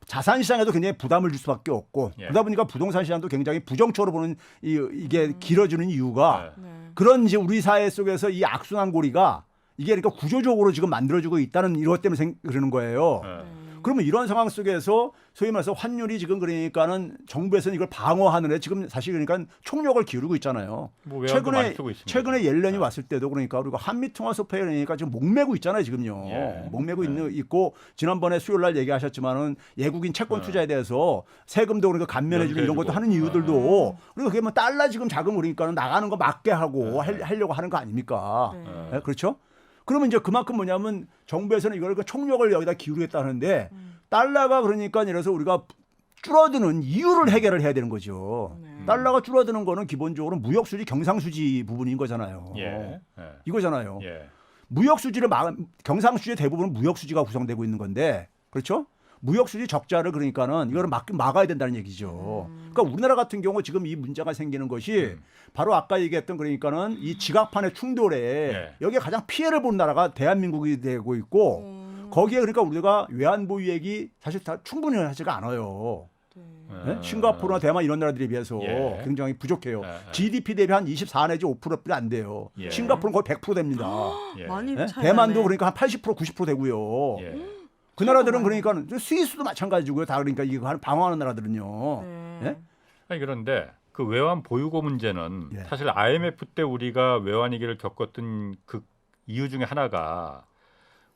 자산 시장에도 굉장히 부담을 줄 수밖에 없고 예. 그러다 보니까 부동산 시장도 굉장히 부정적으로 보는 이게 길어지는 이유가 예. 네. 그런 이제 우리 사회 속에서 이 악순환 고리가 이게 그러니까 구조적으로 지금 만들어지고 있다는 이것 때문에 그러는 거예요. 예. 그러면 이런 상황 속에서 소위 말해서 환율이 지금 그러니까는 정부에서는 이걸 방어하는 데 지금 사실 그러니까 총력을 기울이고 있잖아요. 뭐 외환도 많이 쓰고 있습니다. 최근에 옐런이 예. 왔을 때도 그러니까 우리가 한미 통화 소패 그러니까 지금 목매고 있잖아요 지금요. 예. 목매고 있고 지난번에 수요일 날 얘기하셨지만은 외국인 채권 투자에 대해서 세금도 그러니까 감면해주고 이런 것도 하는 이유들도 그리고 그게 뭐 달러 지금 자금 그러니까는 나가는 거 맞게 하고 하려고 하는 거 아닙니까? 네. 예, 그렇죠? 그러면 이제 그만큼 뭐냐면 정부에서는 이걸 그 총력을 여기다 기울이겠다는데 달러가 그러니까 예를 들어서 우리가 줄어드는 이유를 해결을 해야 되는 거죠. 달러가 줄어드는 거는 기본적으로 무역 수지 경상 수지 부분인 거잖아요. 예. 예. 이거잖아요. 예. 무역 수지를 경상 수지의 대부분은 무역 수지가 구성되고 있는 건데 그렇죠? 무역 수지 적자를 그러니까는 이거를 막아야 된다는 얘기죠. 그러니까 우리나라 같은 경우 지금 이 문제가 생기는 것이 바로 아까 얘기했던 그러니까는 이 지각판의 충돌에 예. 여기에 가장 피해를 본 나라가 대한민국이 되고 있고 거기에 그러니까 우리가 외환 보유액이 사실 다 충분히 하지가 않아요. 네? 싱가포르나 대만 이런 나라들에 비해서 예. 굉장히 부족해요. 예. GDP 대비 한 24 내지 5%뿐이 안 돼요. 예. 싱가포르는 거의 100% 됩니다. 예. 많이 네? 차이 대만도 나네. 그러니까 한 80% 90% 되고요. 예. 그 나라들은 그러니까 스위스도 마찬가지고요. 다 그러니까 이거 방어하는 나라들은요. 네. 예? 아니 그런데 그 외환 보유고 문제는 예. 사실 IMF 때 우리가 외환 위기를 겪었던 그 이유 중에 하나가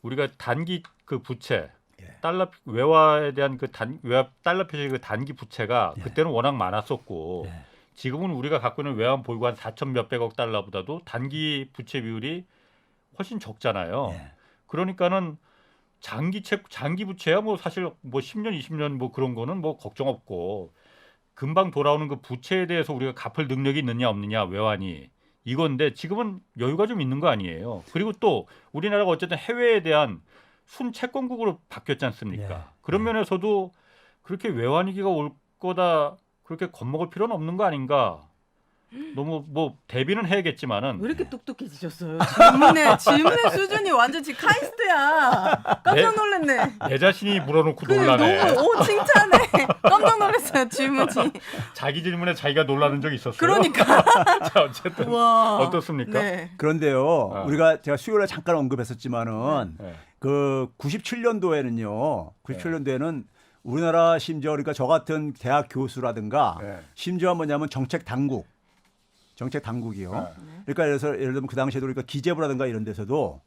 우리가 단기 그 부채 예. 달러 외화에 대한 그 외화 달러 표시 그 단기 부채가 예. 그때는 워낙 많았었고 예. 지금은 우리가 갖고 있는 외환 보유고 한 4천 몇백억 달러보다도 단기 부채 비율이 훨씬 적잖아요. 예. 그러니까는 장기 부채야 뭐 사실 뭐 10년 20년 뭐 그런 거는 뭐 걱정 없고 금방 돌아오는 그 부채에 대해서 우리가 갚을 능력이 있느냐 없느냐 외환이 이건데 지금은 여유가 좀 있는 거 아니에요. 그리고 또 우리나라가 어쨌든 해외에 대한 순채권국으로 바뀌었지 않습니까? 예. 그런 면에서도 그렇게 외환 위기가 올 거다 그렇게 겁먹을 필요는 없는 거 아닌가? 너무 뭐 대비는 해야겠지만은 왜 이렇게 똑똑해지셨어요? 질문의 수준이 완전 지금 카이스트야. 깜짝 놀랐네. 내 자신이 물어놓고 그 놀라네. 너무 칭찬해. 깜짝 놀랐어요 질문이. 자기 질문에 자기가 놀라는 적이 있었어요. 그러니까. 자 어쨌든 와. 어떻습니까? 네. 그런데요. 우리가 제가 수요일에 잠깐 언급했었지만은 네. 그 97년도에는 우리나라 심지어 그러니까 저 같은 대학 교수라든가 네. 심지어 뭐냐면 정책 당국이요. 네. 그러니까 예를 들면 그 당시에도 그러니까 기재부라든가 이런 데서도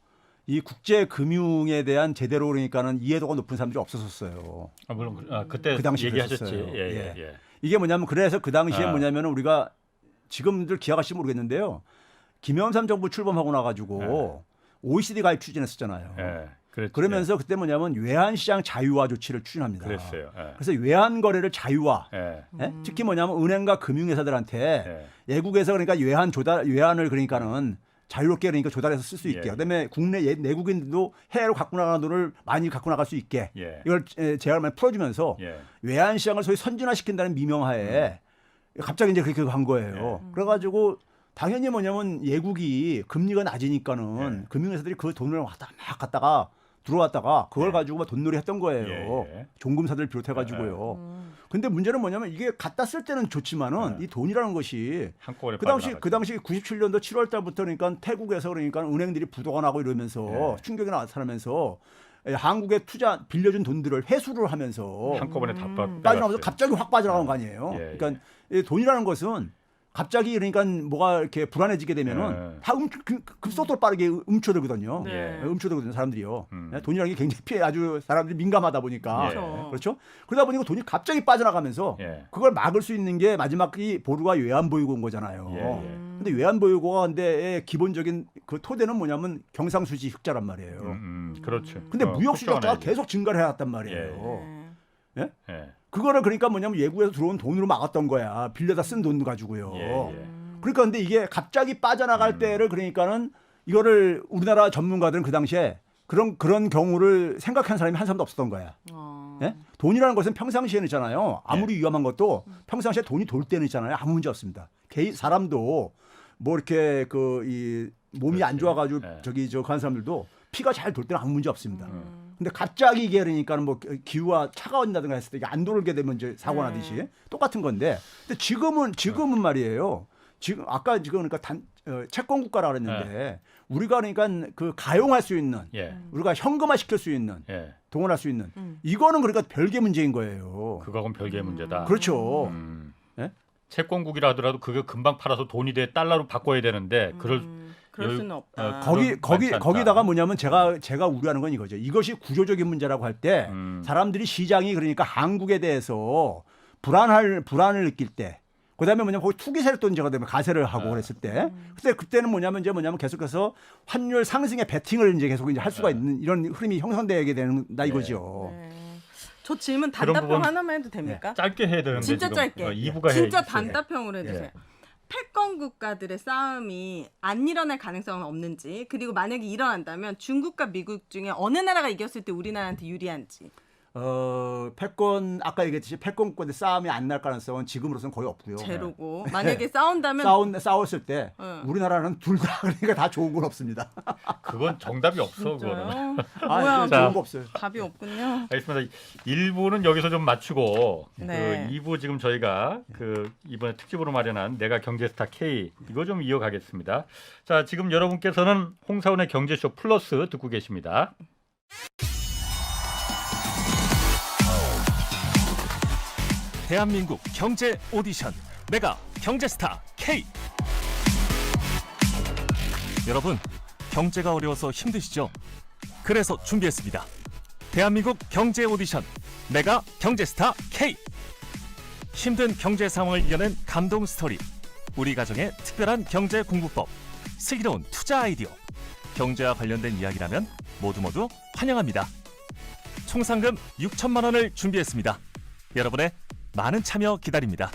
이 국제 금융에 대한 제대로 그러니까는 이해도가 높은 사람들이 없었었어요. 아, 물론 그때 그 당시 얘기하셨지. 그랬었어요. 예. 이게 뭐냐면 그래서 그 당시에 아. 뭐냐면 우리가 지금들 기억하실지 모르겠는데요. 김영삼 정부 출범하고 나가지고 OECD 가입 추진했었잖아요. 예. 그랬죠. 그러면서 그때 뭐냐면 외환시장 자유화 조치를 추진합니다. 그랬어요. 예. 그래서 외환 거래를 자유화. 예. 예? 특히 뭐냐면 은행과 금융회사들한테 외국에서 그러니까 외환을 그러니까는 자유롭게 그러니까 조달해서 쓸 수 있게. 예. 그다음에 국내 내국인들도 해외로 갖고 나가는 돈을 많이 갖고 나갈 수 있게. 예. 이걸 제한을 많이 풀어주면서 예. 외환시장을 소위 선진화시킨다는 미명하에 갑자기 이제 그렇게 한 거예요. 그래가지고 당연히 뭐냐면 예국이 금리가 낮으니까는 금융회사들이 그 돈을 막 갖다가 들어왔다가 그걸 가지고 막 돈놀이 했던 거예요. 예. 종금사들 비롯해가지고요. 근데 문제는 뭐냐면 이게 갖다 쓸 때는 좋지만은 이 돈이라는 것이 한꺼번에 그 당시 97년도 7월 달부터 그러니까 태국에서 그러니까 은행들이 부도가 나고 이러면서 충격이 나타나면서 한국에 빌려준 돈들을 회수를 하면서 한꺼번에 다 빠져나가면서 갑자기 확 빠져나간 거 아니에요. 예. 그러니까 이 돈이라는 것은 갑자기 그러니까 뭐가 이렇게 불안해지게 되면은 다 급속도로 빠르게 움츠러들거든요. 네. 움츠러들거든요, 사람들이요. 돈이라는 게 굉장히 아주 사람들이 민감하다 보니까. 예. 그렇죠? 그러다 보니까 돈이 갑자기 빠져나가면서 예. 그걸 막을 수 있는 게 마지막 이 보루가 외환보유고인 거잖아요. 예. 근데 외환보유고가 근데 기본적인 그 토대는 뭐냐면 경상수지 흑자란 말이에요. 그렇죠. 근데 무역 수지가 걱정은 계속 증가를 해왔단 말이에요. 네. 예. 그거를 그러니까 뭐냐면 외국에서 들어온 돈으로 막았던 거야. 빌려다 쓴 돈 가지고요. 예. 그러니까 근데 이게 갑자기 빠져나갈 때를 그러니까는 이거를 우리나라 전문가들은 그 당시에 그런 경우를 생각한 사람이 한 사람도 없었던 거야. 예? 돈이라는 것은 평상시에는 있잖아요. 아무리 위험한 것도 평상시에 돈이 돌 때는 있잖아요. 아무 문제 없습니다. 사람도 뭐 이렇게 이 몸이 안 좋아가지고 한 사람들도 피가 잘 돌 때는 아무 문제 없습니다. 근데 갑자기 이게 그러니까는 뭐 기후가 차가워진다든가 했을 때 이게 안 돌게 되면 이제 사고 나듯이 똑같은 건데. 근데 지금은 말이에요. 지금 그러니까 채권 국가라 그랬는데 우리가 그러니까 그 가용할 수 있는 우리가 현금화 시킬 수 있는 동원할 수 있는 이거는 그러니까 별개 문제인 거예요. 그거는 별개의 문제다. 그렇죠. 채권국이라 하더라도 그게 금방 팔아서 돈이 돼 달러로 바꿔야 되는데 그럴 수는 없다. 거기다가 뭐냐면 제가 우려하는 건 이거죠. 이것이 구조적인 문제라고 할 때 사람들이 시장이 그러니까 한국에 대해서 불안을 느낄 때 그다음에 뭐냐면 거기 투기 세력도 제가 되면 가세를 하고 그랬을 때 그때는 뭐냐면 계속해서 환율 상승에 베팅을 이제 계속 이제 할 수가 있는 이런 흐름이 형성되게 된다 이거죠. 저 질문 단답형 하나만 해도 됩니까? 짧게 해야 되는데 진짜 지금 짧게. 2부가 진짜 단답형으로 해주세요. 패권 국가들의 싸움이 안 일어날 가능성은 없는지, 그리고 만약에 일어난다면 중국과 미국 중에 어느 나라가 이겼을 때 우리나라한테 유리한지. 패권 아까 얘기했듯이 패권권의 싸움이 안 날 가능성은 지금으로서는 거의 없고요. 제로고 만약에 싸운다면 싸웠을 때 우리나라는 둘 다 그러니까 다 좋은 건 없습니다. 그건 정답이 없어. 그거는. 뭐야? 좋은 거 없어요. 답이 없군요. 알겠습니다. 1부는 여기서 좀 마치고 네. 그 2부 지금 저희가 그 이번에 특집으로 마련한 내가 경제스타 K 이거 좀 이어가겠습니다. 자, 지금 여러분께서는 홍사원의 경제쇼 플러스 듣고 계십니다. 대한민국 경제 오디션 메가 경제스타 K. 여러분, 경제가 어려워서 힘드시죠? 그래서 준비했습니다. 대한민국 경제 오디션 메가 경제스타 K. 힘든 경제 상황을 이겨낸 감동 스토리, 우리 가정의 특별한 경제 공부법, 슬기로운 투자 아이디어, 경제와 관련된 이야기라면 모두 환영합니다. 총 상금 6천만 원을 준비했습니다. 여러분의 많은 참여 기다립니다.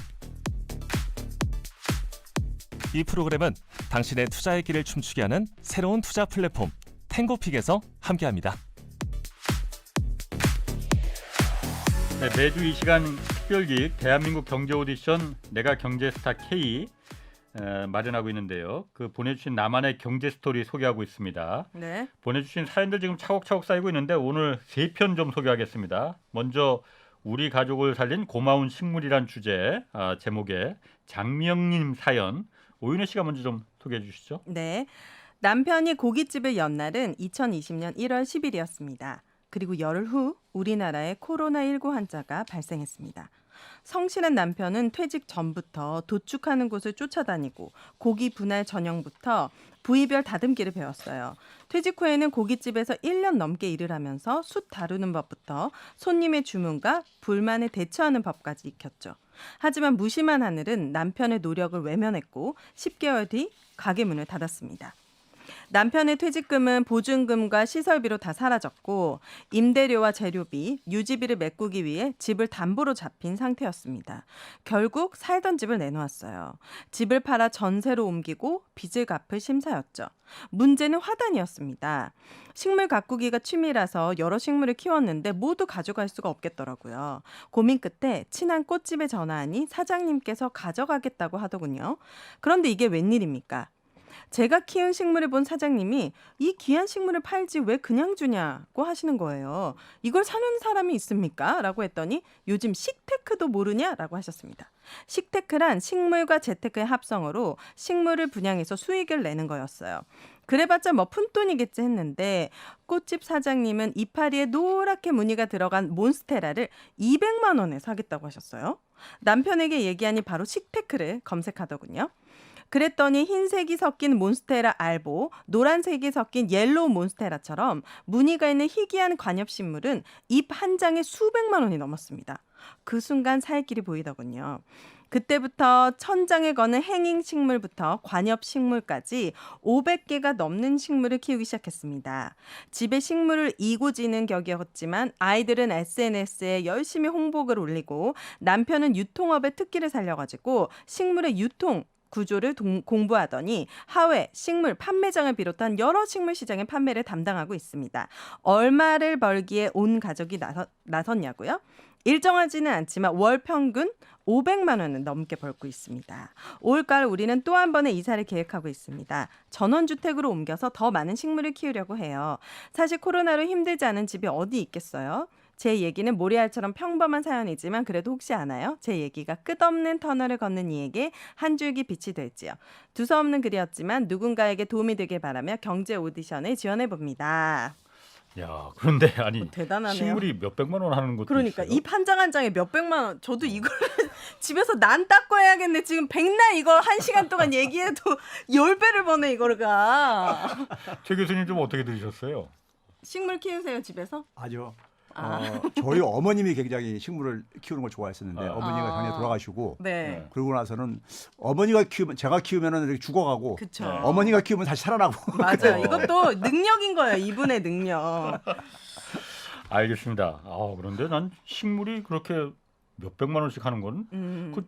이 프로그램은 당신의 투자의 길을 춤추게 하는 새로운 투자 플랫폼 탱고픽에서 함께합니다. 네, 매주 이 시간 특별기획 대한민국 경제 오디션 내가 경제스타 K 마련하고 있는데요. 그 보내주신 나만의 경제 스토리 소개하고 있습니다. 네. 보내주신 사연들 지금 차곡차곡 쌓이고 있는데 오늘 3편 좀 소개하겠습니다. 먼저 우리 가족을 살린 고마운 식물이란 주제 제목의 장미영님 사연 오윤혜 씨가 먼저 좀 소개해 주시죠. 네. 남편이 고깃집을 연 날은 2020년 1월 10일이었습니다. 그리고 열흘 후 우리나라에 코로나19 환자가 발생했습니다. 성실한 남편은 퇴직 전부터 도축하는 곳을 쫓아다니고 고기 분할 전형부터 부위별 다듬기를 배웠어요. 퇴직 후에는 고깃집에서 1년 넘게 일을 하면서 숯 다루는 법부터 손님의 주문과 불만에 대처하는 법까지 익혔죠. 하지만 무심한 하늘은 남편의 노력을 외면했고 10개월 뒤 가게 문을 닫았습니다. 남편의 퇴직금은 보증금과 시설비로 다 사라졌고 임대료와 재료비, 유지비를 메꾸기 위해 집을 담보로 잡힌 상태였습니다. 결국 살던 집을 내놓았어요. 집을 팔아 전세로 옮기고 빚을 갚을 심사였죠. 문제는 화단이었습니다. 식물 가꾸기가 취미라서 여러 식물을 키웠는데 모두 가져갈 수가 없겠더라고요. 고민 끝에 친한 꽃집에 전화하니 사장님께서 가져가겠다고 하더군요. 그런데 이게 웬일입니까? 제가 키운 식물을 본 사장님이 이 귀한 식물을 팔지 왜 그냥 주냐고 하시는 거예요. 이걸 사는 사람이 있습니까? 라고 했더니 요즘 식테크도 모르냐라고 하셨습니다. 식테크란 식물과 재테크의 합성어로 식물을 분양해서 수익을 내는 거였어요. 그래봤자 뭐 푼돈이겠지 했는데 꽃집 사장님은 이파리에 노랗게 무늬가 들어간 몬스테라를 200만 원에 사겠다고 하셨어요. 남편에게 얘기하니 바로 식테크를 검색하더군요. 그랬더니 흰색이 섞인 몬스테라 알보, 노란색이 섞인 옐로우 몬스테라처럼 무늬가 있는 희귀한 관엽식물은 잎 한 장에 수백만 원이 넘었습니다. 그 순간 살 길이 보이더군요. 그때부터 천장에 거는 행잉 식물부터 관엽 식물까지 500개가 넘는 식물을 키우기 시작했습니다. 집에 식물을 이고지는 격이었지만 아이들은 SNS에 열심히 홍보글 올리고 남편은 유통업의 특기를 살려가지고 식물의 유통 구조를 공부하더니 하회, 식물 판매장을 비롯한 여러 식물 시장의 판매를 담당하고 있습니다. 얼마를 벌기에 온 가족이 나섰냐고요? 일정하지는 않지만 월 평균 500만 원은 넘게 벌고 있습니다. 올가을 우리는 또 한 번의 이사를 계획하고 있습니다. 전원주택으로 옮겨서 더 많은 식물을 키우려고 해요. 사실 코로나로 힘들지 않은 집이 어디 있겠어요? 제 얘기는 모래알처럼 평범한 사연이지만 그래도 혹시 아나요? 제 얘기가 끝없는 터널을 걷는 이에게 한 줄기 빛이 될지요. 두서없는 글이었지만 누군가에게 도움이 되길 바라며 경제 오디션을 지원해봅니다. 야, 그런데 아니 대단하네요. 식물이 몇백만 원 하는 것도 그러니까 있어요. 잎 한 장 한 장에 몇백만 원. 저도 이걸 집에서 난 닦고 해야겠네. 지금 백날 이거 1시간 동안 얘기해도 10배를 버네 이거가. 최 교수님 좀 어떻게 들으셨어요? 식물 키우세요 집에서? 아주 저희 어머님이 굉장히 식물을 키우는 걸 좋아했었는데 어머니가 작년에 돌아가시고 네. 그러고 나서는 어머니가 키우면 제가 키우면은 이렇게 죽어가고 그쵸. 어머니가 키우면 다시 살아나고 맞아. 이것도 능력인 거예요. 이분의 능력. 알겠습니다. 그런데 난 식물이 그렇게 몇백만 원씩 하는 건 그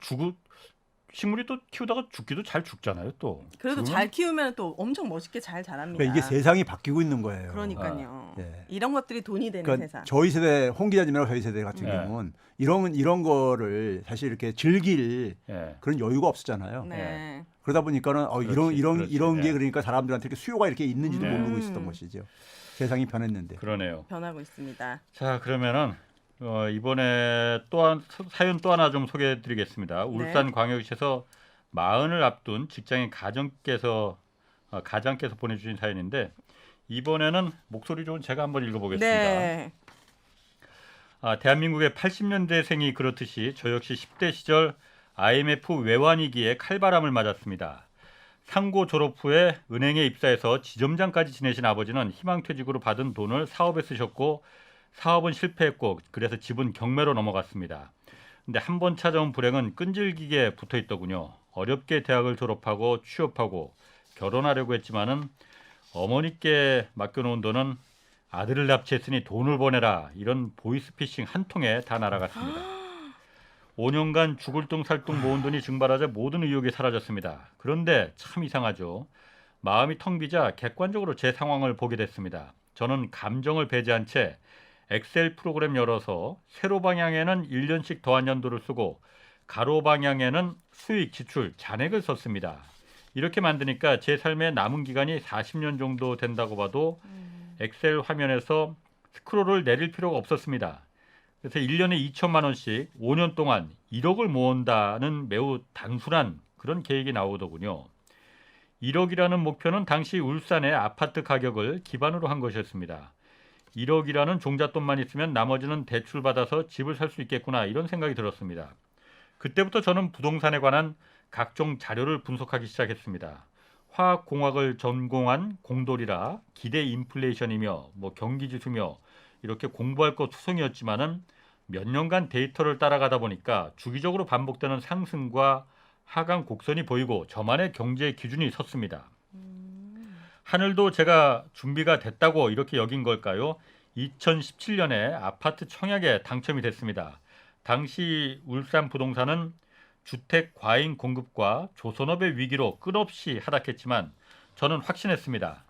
식물이 또 키우다가 죽기도 잘 죽잖아요. 또 그래도 그러면 잘 키우면 또 엄청 멋있게 잘 자랍니다. 그러니까 이게 세상이 바뀌고 있는 거예요. 그러니까요. 예. 이런 것들이 돈이 되는 그러니까 세상. 저희 세대 홍 기자님이랑 저희 세대 같은 네. 경우는 이런 거를 사실 이렇게 즐길 예. 그런 여유가 없었잖아요. 네. 그러다 보니까는 그렇지, 그렇지. 이런 게 예. 그러니까 사람들한테 이렇게 수요가 이렇게 있는지도 모르고 있었던 음. 것이죠. 세상이 변했는데. 그러네요. 변하고 있습니다. 자, 그러면은 이번에 사연 또 하나 좀 소개해드리겠습니다. 울산광역시에서 마흔을 앞둔 직장인 가장께서 보내주신 사연인데 이번에는 목소리 좋은 제가 한번 읽어보겠습니다. 네. 대한민국의 80년대생이 그렇듯이 저 역시 10대 시절 IMF 외환위기에 칼바람을 맞았습니다. 상고 졸업 후에 은행에 입사해서 지점장까지 지내신 아버지는 희망퇴직으로 받은 돈을 사업에 쓰셨고 사업은 실패했고 그래서 집은 경매로 넘어갔습니다. 근데 한 번 찾아온 불행은 끈질기게 붙어있더군요. 어렵게 대학을 졸업하고 취업하고 결혼하려고 했지만은 어머니께 맡겨놓은 돈은 아들을 납치했으니 돈을 보내라 이런 보이스피싱 한 통에 다 날아갔습니다. 5년간 죽을 둥 살 둥 모은 돈이 증발하자 모든 의욕이 사라졌습니다. 그런데 참 이상하죠. 마음이 텅 비자 객관적으로 제 상황을 보게 됐습니다. 저는 감정을 배제한 채 엑셀 프로그램 열어서 세로 방향에는 1년씩 더한 연도를 쓰고 가로 방향에는 수익, 지출, 잔액을 썼습니다. 이렇게 만드니까 제 삶의 남은 기간이 40년 정도 된다고 봐도 엑셀 화면에서 스크롤을 내릴 필요가 없었습니다. 그래서 1년에 2천만 원씩 5년 동안 1억을 모은다는 매우 단순한 그런 계획이 나오더군요. 1억이라는 목표는 당시 울산의 아파트 가격을 기반으로 한 것이었습니다. 1억이라는 종잣돈만 있으면 나머지는 대출받아서 집을 살 수 있겠구나 이런 생각이 들었습니다. 그때부터 저는 부동산에 관한 각종 자료를 분석하기 시작했습니다. 화학공학을 전공한 공돌이라 기대 인플레이션이며 경기지수며 이렇게 공부할 것 투성이었지만은 몇 년간 데이터를 따라가다 보니까 주기적으로 반복되는 상승과 하강 곡선이 보이고 저만의 경제 기준이 섰습니다. 하늘도 제가 준비가 됐다고 이렇게 여긴 걸까요? 2017년에 아파트 청약에 당첨이 됐습니다. 당시 울산 부동산은 주택 과잉 공급과 조선업의 위기로 끝없이 하락했지만 저는 확신했습니다.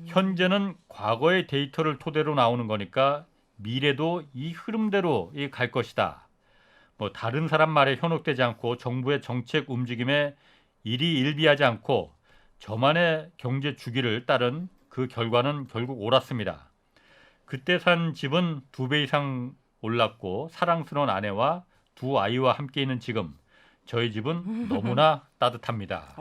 현재는 과거의 데이터를 토대로 나오는 거니까 미래도 이 흐름대로 갈 것이다. 다른 사람 말에 현혹되지 않고 정부의 정책 움직임에 일희일비하지 않고 저만의 경제 주기를 따른 그 결과는 결국 옳았습니다. 그때 산 집은 2배 이상 올랐고 사랑스러운 아내와 2 아이와 함께 있는 지금 저희 집은 너무나 따뜻합니다.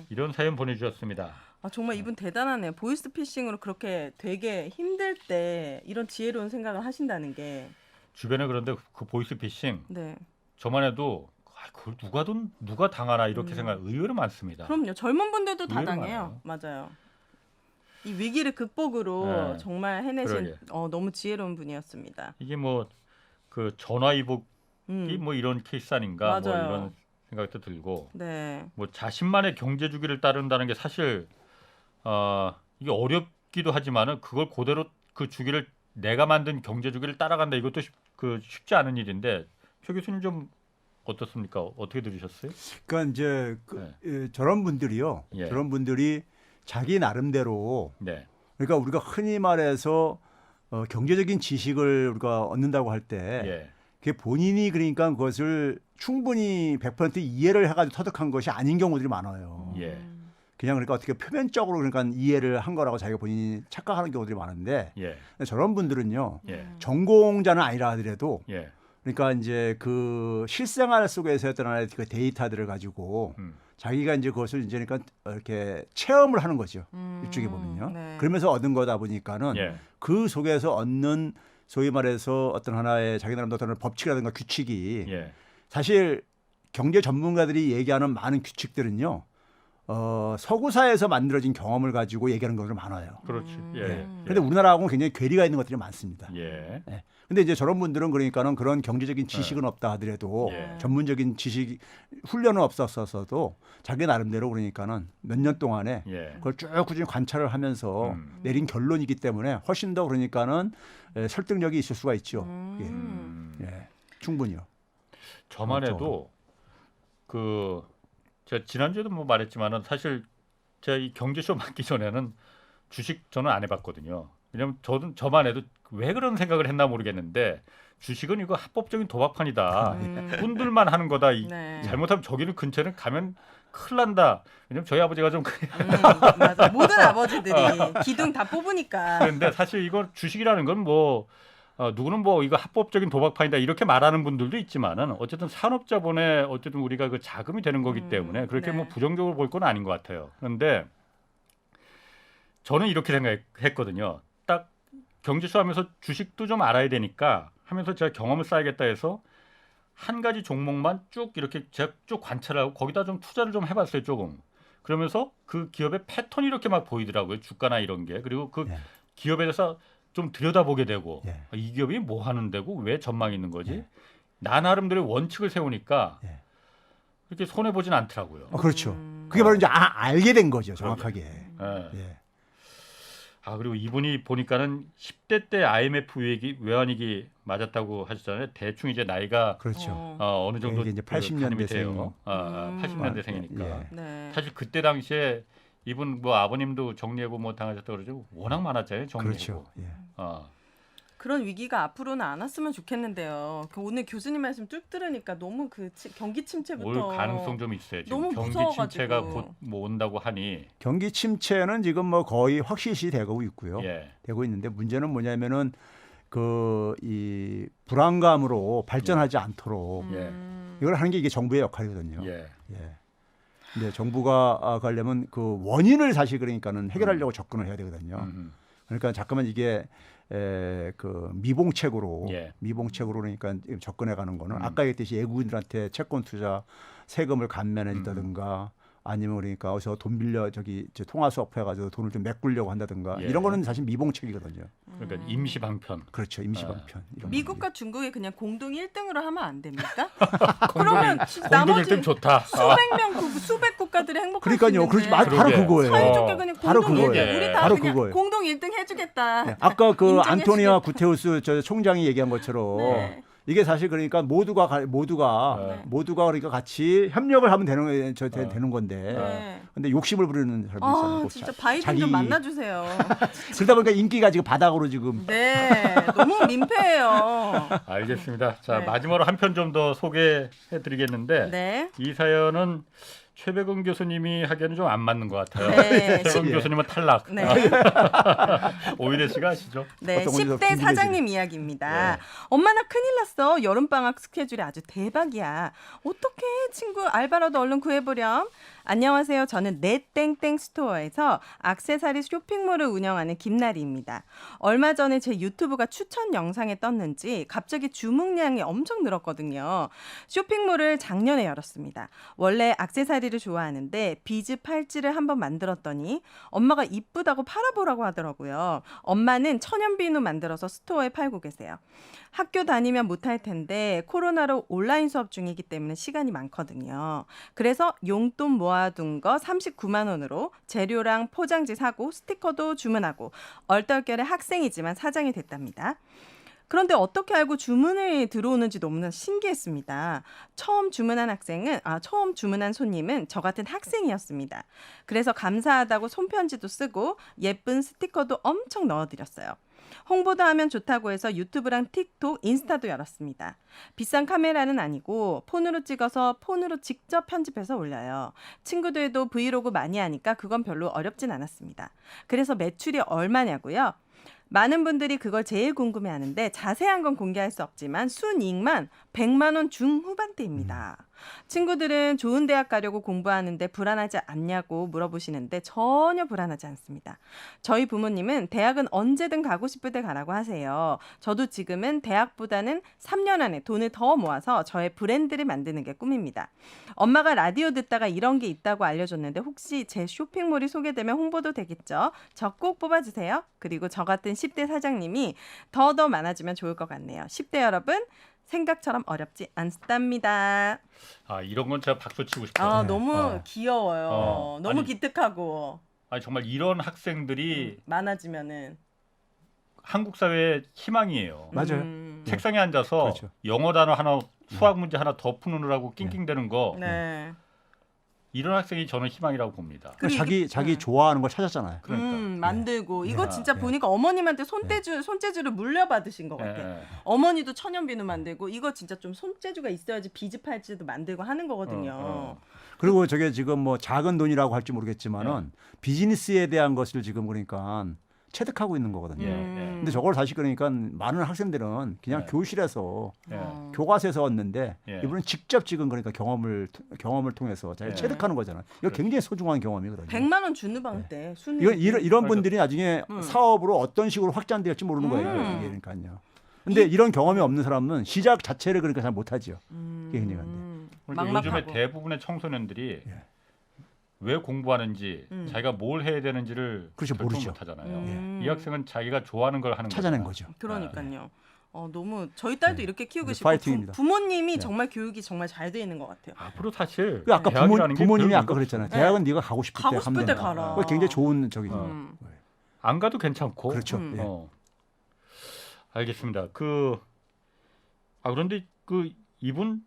이런 사연 보내주셨습니다. 정말 이분 대단하네요. 보이스피싱으로 그렇게 되게 힘들 때 이런 지혜로운 생각을 하신다는 게. 주변에 그런데 그 보이스피싱 네. 저만 해도 그걸 누가 당하나 이렇게 생각 의외로 많습니다. 그럼요. 젊은 분들도 다 의외로 당해요. 맞아요. 이 위기를 극복으로 네. 정말 해내신 그러게. 너무 지혜로운 분이었습니다. 이게 그 전화위복이 이런 케이스 아닌가 맞아요. 이런 생각도 들고 네. 자신만의 경제 주기를 따른다는 게 사실 이게 어렵기도 하지만은 그걸 그대로 그 주기를 내가 만든 경제 주기를 따라간다 이것도 쉽지 않은 일인데 최 교수님 좀 어떻습니까? 어떻게 들으셨어요? 그러니까 이제 저런 분들이요. 예. 저런 분들이 자기 나름대로 네. 그러니까 우리가 흔히 말해서 경제적인 지식을 우리가 얻는다고 할 때 예. 그게 본인이 그러니까 그것을 충분히 100% 이해를 해가지고 터득한 것이 아닌 경우들이 많아요. 예. 그냥 그러니까 어떻게 표면적으로 그러니까 이해를 한 거라고 자기가 본인이 착각하는 경우들이 많은데 예. 저런 분들은요. 예. 전공자는 아니라 하더라도 예. 그러니까 이제 그 실생활 속에서 어떤 하나의 그 데이터들을 가지고 자기가 이제 그것을 이제 그러니까 이렇게 체험을 하는 거죠. 일종의 보면요. 네. 그러면서 얻은 거다 보니까는 예. 그 속에서 얻는 소위 말해서 어떤 하나의 자기 나름대로 어떤 법칙이라든가 규칙이 예. 사실 경제 전문가들이 얘기하는 많은 규칙들은요. 서구사에서 만들어진 경험을 가지고 얘기하는 것들이 많아요. 그렇지. 예. 그런데 우리나라하고는 굉장히 괴리가 있는 것들이 많습니다. 예. 네. 근데 이제 저런 분들은 그러니까는 그런 경제적인 지식은 없다 하더라도 예. 전문적인 지식 훈련은 없었어도 자기 나름대로 그러니까는 몇 년 동안에 예. 그걸 쭉 꾸준히 관찰을 하면서 내린 결론이기 때문에 훨씬 더 그러니까는 설득력이 있을 수가 있죠. 예. 충분히요. 저만 그렇죠. 해도 그 제가 지난주에도 뭐 말했지만은 사실 제가 이 경제쇼 맡기 전에는 주식 저는 안 해봤거든요. 왜냐면 저만 해도 왜 그런 생각을 했나 모르겠는데 주식은 이거 합법적인 도박판이다. 꾼들만 하는 거다. 네. 잘못하면 저기는 근처에 가면 큰일 난다. 왜냐면 저희 아버지가 좀 맞아. 모든 아버지들이 기둥 다 뽑으니까. 그런데 사실 이거 주식이라는 건 뭐 누구는 뭐 이거 합법적인 도박판이다 이렇게 말하는 분들도 있지만은 어쨌든 산업자본에 어쨌든 우리가 그 자금이 되는 거기 때문에 그렇게 네. 뭐 부정적으로 볼 건 아닌 것 같아요. 그런데 저는 이렇게 생각했거든요. 딱 경제쇼 하면서 주식도 좀 알아야 되니까 하면서 제가 경험을 쌓아야겠다 해서 한 가지 종목만 쭉 이렇게 제가 쭉 관찰하고 거기다 좀 투자를 좀 해봤어요 조금. 그러면서 그 기업의 패턴이 이렇게 막 보이더라고요. 주가나 이런 게. 그리고 그 예. 기업에 대해서 좀 들여다보게 되고 예. 이 기업이 뭐 하는 데고 왜 전망이 있는 거지? 예. 나 나름대로의 원칙을 세우니까 예. 그렇게 손해 보진 않더라고요. 그렇죠. 그게 바로 이제 알게 된 거죠, 그러게. 정확하게. 예. 예. 아 그리고 이분이 보니까는 10대 때 IMF 외환위기 맞았다고 하셨잖아요. 대충 이제 나이가 그렇죠. 어느 정도 이게 이제 그 80년대생. 돼요. 80년대생이니까. 예. 네. 사실 그때 당시에 이분 뭐 아버님도 정리해고 뭐 당하셨다 그러죠. 워낙 많았잖아요. 정리해고. 그렇죠. 예. 그런 위기가 앞으로는 안 왔으면 좋겠는데요. 오늘 교수님 말씀 쭉 들으니까 너무 그 경기 침체부터 올 가능성 좀 있어요. 지금 너무 경기 무서워가지고. 침체가 곧 뭐 온다고 하니. 경기 침체는 지금 뭐 거의 확실시 되고 있고요. 예. 되고 있는데 문제는 뭐냐면은 그 이 불안감으로 발전하지 않도록 이걸 하는 게 이게 정부의 역할이거든요. 예. 예. 근데 정부가 가려면 그 원인을 사실 그러니까는 해결하려고 접근을 해야 되거든요. 그러니까 잠깐만 이게 그 미봉책으로 예. 그러니까 접근해 가는 거는 아까 얘기했듯이 외국인들한테 채권 투자 세금을 감면해 준다든가 아니면 그러니까 어디서 돈 빌려 통화 수업 해가지고 돈을 좀 메꾸려고 한다든가 예. 이런 거는 사실 미봉책이거든요. 그러니까 임시 방편. 그렇죠. 임시 방편. 이런 미국과 중국이 그냥 공동 1등으로 하면 안 됩니까? 공동 그러면 1등 좋다. 수백 명, 수백 국가들이 행복할 그러니까요. 수 그렇지 있는데 바로 그러게. 그거예요. 사이좋게 그냥 바로 공동 그거예요. 1등 우리 다 바로 그냥 그거예요. 공동 1등 해주겠다. 네. 아까 그 인정해 안토니아 주겠다. 구테우스 저 총장이 얘기한 것처럼 네. 이게 사실 그러니까 모두가 그러니까 같이 협력을 하면 되는 건데 네. 근데 욕심을 부리는 사람이 있어요. 뭐 진짜 바이든 좀 만나주세요. 그러다 보니까 인기가 지금 바닥으로 지금 네, 너무 민폐예요. 알겠습니다. 자 네. 마지막으로 한 편 좀 더 소개해드리겠는데 네. 이 사연은 최백은 교수님이 하기에는 좀 안 맞는 것 같아요. 네. 최백은 교수님은 탈락. 네. 오희대 씨가 아시죠? 네, 어떤 건지 10대 궁금해지네. 사장님 이야기입니다. 네. 엄마 나 큰일 났어. 여름방학 스케줄이 아주 대박이야. 어떡해 친구 알바라도 얼른 구해보렴. 안녕하세요. 저는 넷땡땡 스토어에서 액세서리 쇼핑몰을 운영하는 김나리입니다. 얼마 전에 제 유튜브가 추천 영상에 떴는지 갑자기 주문량이 엄청 늘었거든요. 쇼핑몰을 작년에 열었습니다. 원래 액세서리를 좋아하는데 비즈 팔찌를 한번 만들었더니 엄마가 이쁘다고 팔아보라고 하더라고요. 엄마는 천연비누 만들어서 스토어에 팔고 계세요. 학교 다니면 못할 텐데 코로나로 온라인 수업 중이기 때문에 시간이 많거든요. 그래서 용돈 모아둔 거 39만 원으로 재료랑 포장지 사고 스티커도 주문하고 얼떨결에 학생이지만 사장이 됐답니다. 그런데 어떻게 알고 주문이 들어오는지 너무나 신기했습니다. 처음 주문한 손님은 저 같은 학생이었습니다. 그래서 감사하다고 손편지도 쓰고 예쁜 스티커도 엄청 넣어드렸어요. 홍보도 하면 좋다고 해서 유튜브랑 틱톡, 인스타도 열었습니다. 비싼 카메라는 아니고 폰으로 찍어서 폰으로 직접 편집해서 올려요. 친구들도 브이로그 많이 하니까 그건 별로 어렵진 않았습니다. 그래서 매출이 얼마냐고요? 많은 분들이 그걸 제일 궁금해하는데 자세한 건 공개할 수 없지만 순이익만 100만 원 중후반대입니다. 친구들은 좋은 대학 가려고 공부하는데 불안하지 않냐고 물어보시는데 전혀 불안하지 않습니다. 저희 부모님은 대학은 언제든 가고 싶을 때 가라고 하세요. 저도 지금은 대학보다는 3년 안에 돈을 더 모아서 저의 브랜드를 만드는 게 꿈입니다. 엄마가 라디오 듣다가 이런 게 있다고 알려줬는데 혹시 제 쇼핑몰이 소개되면 홍보도 되겠죠? 저 꼭 뽑아주세요. 그리고 저 같은 10대 사장님이 더 많아지면 좋을 것 같네요. 10대 여러분 생각처럼 어렵지 않답니다. 아 이런 건 제가 박수 치고 싶어요. 너무 귀여워요. 너무 아니, 기특하고 아니 정말 이런 학생들이 많아지면은 한국 사회의 희망이에요. 맞아요. 책상에 앉아서 그렇죠. 영어 단어 하나, 수학 문제 하나 더 푸느라고 낑낑대는 거 네. 이런 학생이 저는 희망이라고 봅니다. 그리고 자기 좋아하는 걸 찾았잖아요. 그러니까. 만들고 이거 네. 진짜 네. 보니까 어머님한테 손재주를 물려받으신 것 예, 같아요. 예. 어머니도 천연비누 만들고 이거 진짜 좀 손재주가 있어야지 비즈팔찌도 만들고 하는 거거든요. 그리고 저게 지금 뭐 작은 돈이라고 할지 모르겠지만은 비즈니스에 대한 것을 지금 그러니까 체득하고 있는 거거든요. 예, 예. 근데 저걸 다시 그러니까 많은 학생들은 그냥 네. 교실에서 예. 교과서에서 얻는데 예. 이분은 직접 지금 그러니까 경험을 통해서 자기가 예. 체득하는 거잖아요. 이거 굉장히 소중한 경험이거든요. 100만 원 주는 때 순위 이런 분들이 나중에 사업으로 어떤 식으로 확장될지 모르는 거예요. 이게 그러니까요. 근데 이런 경험이 없는 사람은 시작 자체를 그러니까 잘 못하죠. 이게 굉장히 안 돼. 그러니까 요즘에 대부분의 청소년들이 왜 공부하는지 자기가 뭘 해야 되는지를 그렇죠, 결정 모르죠. 못하잖아요. 이 학생은 자기가 좋아하는 걸 하는 찾아낸 거잖아요. 거죠. 그러니까요. 너무 저희 딸도 이렇게 키우고 네, 싶고 파이팅입니다. 부모님이 정말 교육이 정말 잘 돼 있는 것 같아요. 앞으로 사실 그 아까 대학이라는 게 부모님이 별로 아까 그랬잖아요. 대학은 네가 가고 싶을 때 가고 싶을 가면 때 된다. 가라. 그거 굉장히 좋은 저기. 안 가도 괜찮고. 그렇죠. 예. 알겠습니다. 그런데 이분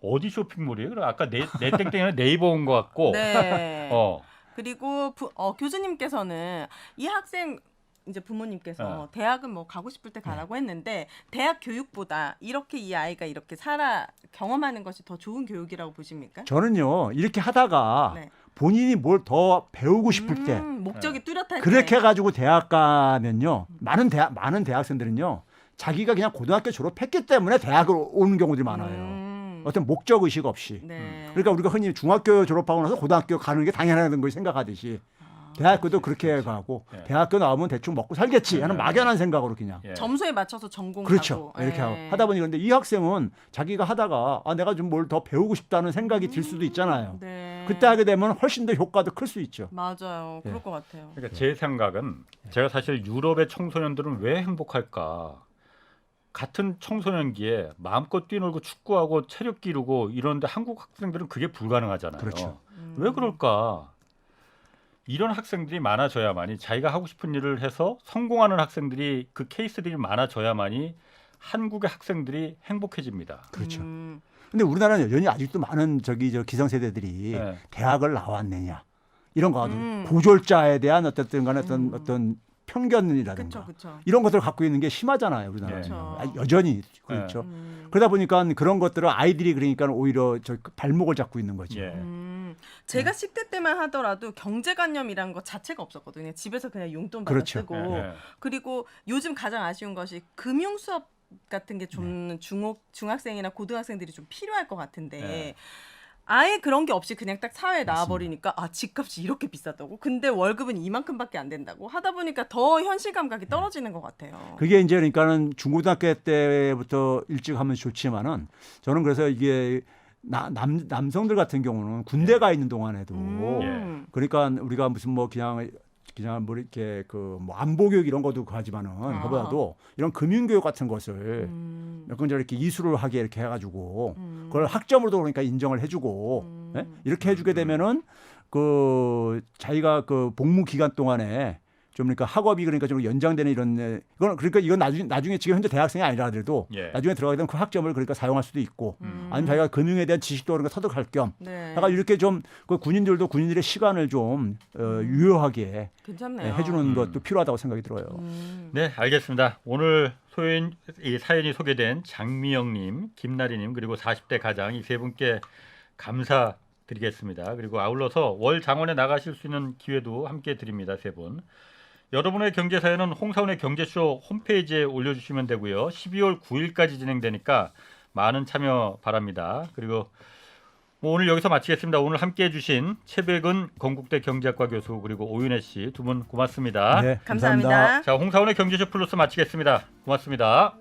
어디 쇼핑몰이에요? 그럼 아까 내 땡땡이는 네이버 온 것 같고. 네. 어. 그리고 교수님께서는 이 학생 이제 부모님께서 대학은 뭐 가고 싶을 때 가라고 했는데 대학 교육보다 이렇게 이 아이가 이렇게 살아 경험하는 것이 더 좋은 교육이라고 보십니까? 저는요 이렇게 하다가 네. 본인이 뭘 더 배우고 싶을 때 목적이 뚜렷할 그렇게 때 해가지고 대학 가면요 많은 대학생들은요 자기가 그냥 고등학교 졸업했기 때문에 대학을 오는 경우들이 많아요. 어떤 목적 의식 없이. 네. 그러니까 우리가 흔히 중학교 졸업하고 나서 고등학교 가는 게 당연한 걸 생각하듯이 대학교도 그렇게 가고 예. 대학교 나오면 대충 먹고 살겠지 하는 막연한 생각으로 그냥. 예. 점수에 맞춰서 전공 그렇죠. 가고 이렇게 하고 예. 하다 보니 그런데 이 학생은 자기가 하다가 내가 좀 뭘 더 배우고 싶다는 생각이 들 수도 있잖아요. 네. 그때 하게 되면 훨씬 더 효과도 클 수 있죠. 맞아요. 예. 그럴 것 같아요. 그러니까 제 생각은 제가 사실 유럽의 청소년들은 왜 행복할까? 같은 청소년기에 마음껏 뛰놀고 축구하고 체력 기르고 이런데 한국 학생들은 그게 불가능하잖아요. 그렇죠. 왜 그럴까? 이런 학생들이 많아져야만이 자기가 하고 싶은 일을 해서 성공하는 학생들이 그 케이스들이 많아져야만이 한국의 학생들이 행복해집니다. 그렇죠. 근데 우리나라는 여전히 아직도 많은 저 기성세대들이 네. 대학을 나왔느냐 이런 거 가지고 고졸자에 대한 어쨌든 간에 어떤 편견이라든가 그렇죠. 이런 것들을 갖고 있는 게 심하잖아요, 우리나라는. 그렇죠. 여전히 그렇죠. 그러다 보니까 그런 것들을 아이들이 그러니까 오히려 저 발목을 잡고 있는 거죠. 예. 제가 10대 때만 하더라도 경제관념이란 것 자체가 없었거든요. 집에서 그냥 용돈 받아 그렇죠. 쓰고 예. 그리고 요즘 가장 아쉬운 것이 금융 수업 같은 게 좀 중학생이나 고등학생들이 좀 필요할 것 같은데 네. 아예 그런 게 없이 그냥 딱 사회에 나와버리니까 집값이 이렇게 비싸다고? 근데 월급은 이만큼밖에 안 된다고? 하다 보니까 더 현실 감각이 떨어지는 것 같아요. 그게 이제 그러니까는 중고등학교 때부터 일찍 하면 좋지만은 저는 그래서 이게 남성들 같은 경우는 군대 가 있는 동안에도 그러니까 우리가 무슨 뭐 그냥 뭐 이렇게 뭐 안보 교육 이런 것도 하지만은 그보다도 이런 금융 교육 같은 것을 약간 이렇게 이수를 하게 이렇게 해가지고 그걸 학점으로도 그러니까 인정을 해주고 예? 이렇게 해주게 되면은 그 자기가 그 복무 기간 동안에 좀 그러니까 학업이 그러니까 좀 연장되는 이런 이건 나중에 지금 현재 대학생이 아니라 하더라도 나중에 들어가게 되면 그 학점을 그러니까 사용할 수도 있고 아니면 자기가 금융에 대한 지식도 그러니까 터득할 겸 해가 이렇게 좀 그 군인들도 군인들의 시간을 좀 유효하게 괜찮네요. 해주는 것도 필요하다고 생각이 들어요. 네, 알겠습니다. 오늘 이 사연이 소개된 장미영님, 김나리님 그리고 40대 가장 이 세 분께 감사드리겠습니다. 그리고 아울러서 월 장원에 나가실 수 있는 기회도 함께 드립니다. 세 분. 여러분의 경제사연은 홍사원의 경제쇼 홈페이지에 올려주시면 되고요. 12월 9일까지 진행되니까 많은 참여 바랍니다. 그리고 오늘 여기서 마치겠습니다. 오늘 함께해 주신 최백은 건국대 경제학과 교수 그리고 오윤혜 씨 두 분 고맙습니다. 네, 감사합니다. 자, 홍사원의 경제쇼 플러스 마치겠습니다. 고맙습니다.